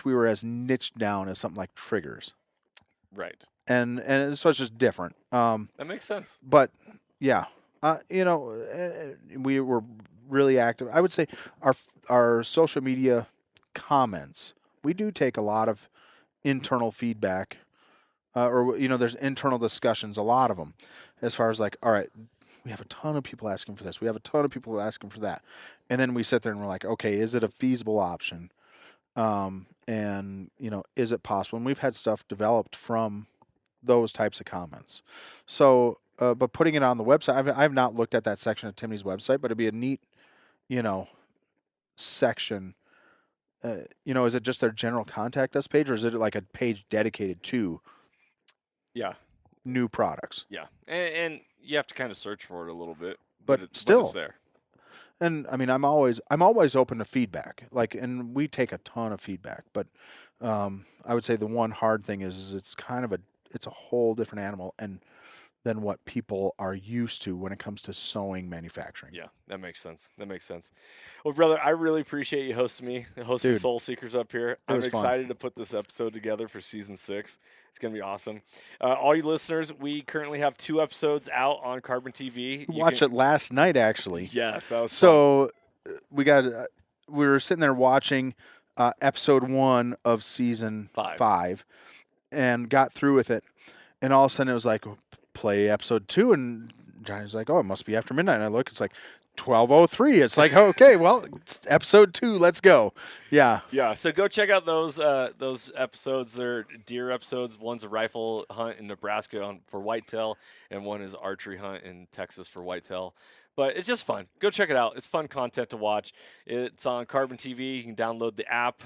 we were as niched down as something like triggers. Right. And so it's just different. That makes sense. But yeah, we were really active. I would say our social media comments, we do take a lot of internal feedback, there's internal discussions, a lot of them, as far as like, all right, we have a ton of people asking for this, we have a ton of people asking for that, and then we sit there and we're like, okay, is it a feasible option? And is it possible? And we've had stuff developed from those types of comments. So. But putting it on the website, I've not looked at that section of Timney's website, but it'd be a neat, section. Is it just their general contact us page, or is it like a page dedicated to new products? Yeah, and you have to kind of search for it a little bit, but it's there. And I mean, I'm always open to feedback. And we take a ton of feedback, but I would say the one hard thing is it's a whole different animal than what people are used to when it comes to sewing manufacturing. Yeah, that makes sense. Well, brother, I really appreciate you hosting Soul Seekers up here. I'm excited to put this episode together for season 6. It's going to be awesome. All you listeners, we currently have 2 episodes out on Carbon TV. You watched it last night, actually. Yes, that was so fun. We were sitting there watching episode 1 of season 5 and got through with it. And all of a sudden it was like, play episode 2, and Johnny's like, oh, it must be after midnight. And I look, it's like 12:03. It's like, okay, well, it's episode 2, let's go. Yeah. So go check out those episodes. They're deer episodes. One's a rifle hunt in Nebraska for whitetail, and one is archery hunt in Texas for whitetail. But it's just fun. Go check it out. It's fun content to watch. It's on Carbon TV. You can download the app.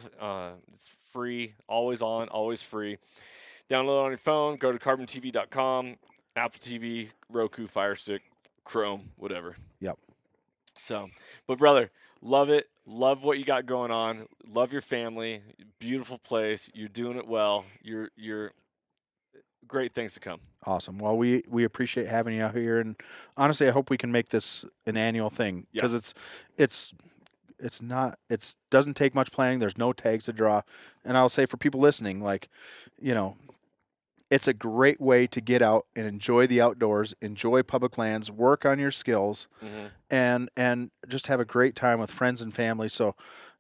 It's free, always on, always free. Download it on your phone. Go to carbontv.com. Apple TV, Roku, Fire Stick, Chrome, whatever. Yep. So, but brother, love it. Love what you got going on. Love your family. Beautiful place. You're doing it well. You're great things to come. Awesome. Well, we appreciate having you out here, and honestly, I hope we can make this an annual thing because it's not doesn't take much planning. There's no tags to draw, and I'll say for people listening, like, you know, it's a great way to get out and enjoy the outdoors, enjoy public lands, work on your skills, and just have a great time with friends and family. So,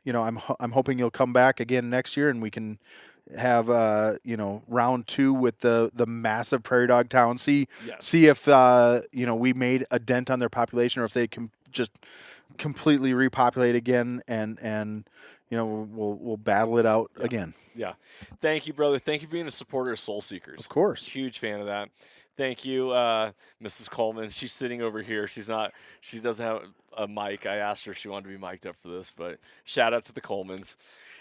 you know, I'm hoping you'll come back again next year, and we can have round 2 with the massive prairie dog town. See if we made a dent on their population, or if they can just completely repopulate again, and we'll battle it out again. Yeah. Thank you, brother. Thank you for being a supporter of Soul Seekers. Of course. Huge fan of that. Thank you, Mrs. Coleman. She's sitting over here. She doesn't have a mic. I asked her if she wanted to be mic'd up for this, but shout out to the Colemans.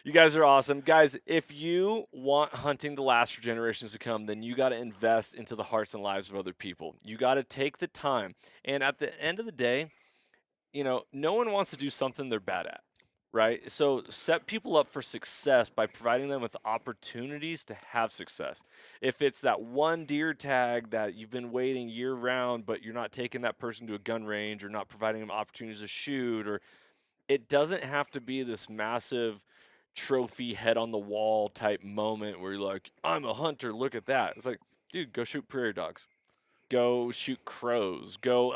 You guys are awesome. Guys, if you want hunting to last for generations to come, then you got to invest into the hearts and lives of other people. You got to take the time. And at the end of the day, no one wants to do something they're bad at. Right? So set people up for success by providing them with opportunities to have success. If it's that one deer tag that you've been waiting year round, but you're not taking that person to a gun range or not providing them opportunities to shoot, or it doesn't have to be this massive trophy head on the wall type moment where you're like, I'm a hunter, look at that. It's like, dude, go shoot prairie dogs. Go shoot crows, go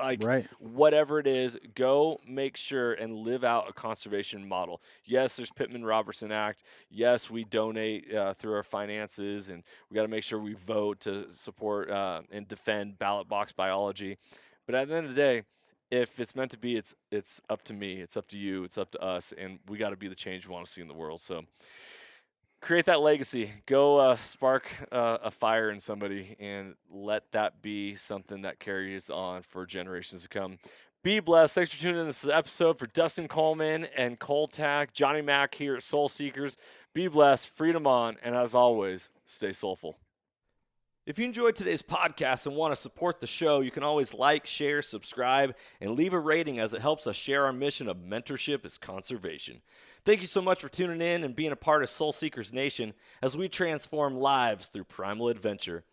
whatever it is, go make sure and live out a conservation model. Yes, there's Pittman-Robertson Act. Yes, we donate through our finances, and we got to make sure we vote to support and defend ballot box biology. But at the end of the day, if it's meant to be, it's up to me, it's up to you, it's up to us, and we got to be the change we want to see in the world. So create that legacy. Go spark a fire in somebody and let that be something that carries on for generations to come. Be blessed. Thanks for tuning in to this episode for Dustin Coleman and Cole-TAC, Johnny Mack here at Soul Seekers. Be blessed, freedom on, and as always, stay soulful. If you enjoyed today's podcast and want to support the show, you can always like, share, subscribe, and leave a rating as it helps us share our mission of mentorship is conservation. Thank you so much for tuning in and being a part of Soul Seekers Nation as we transform lives through primal adventure.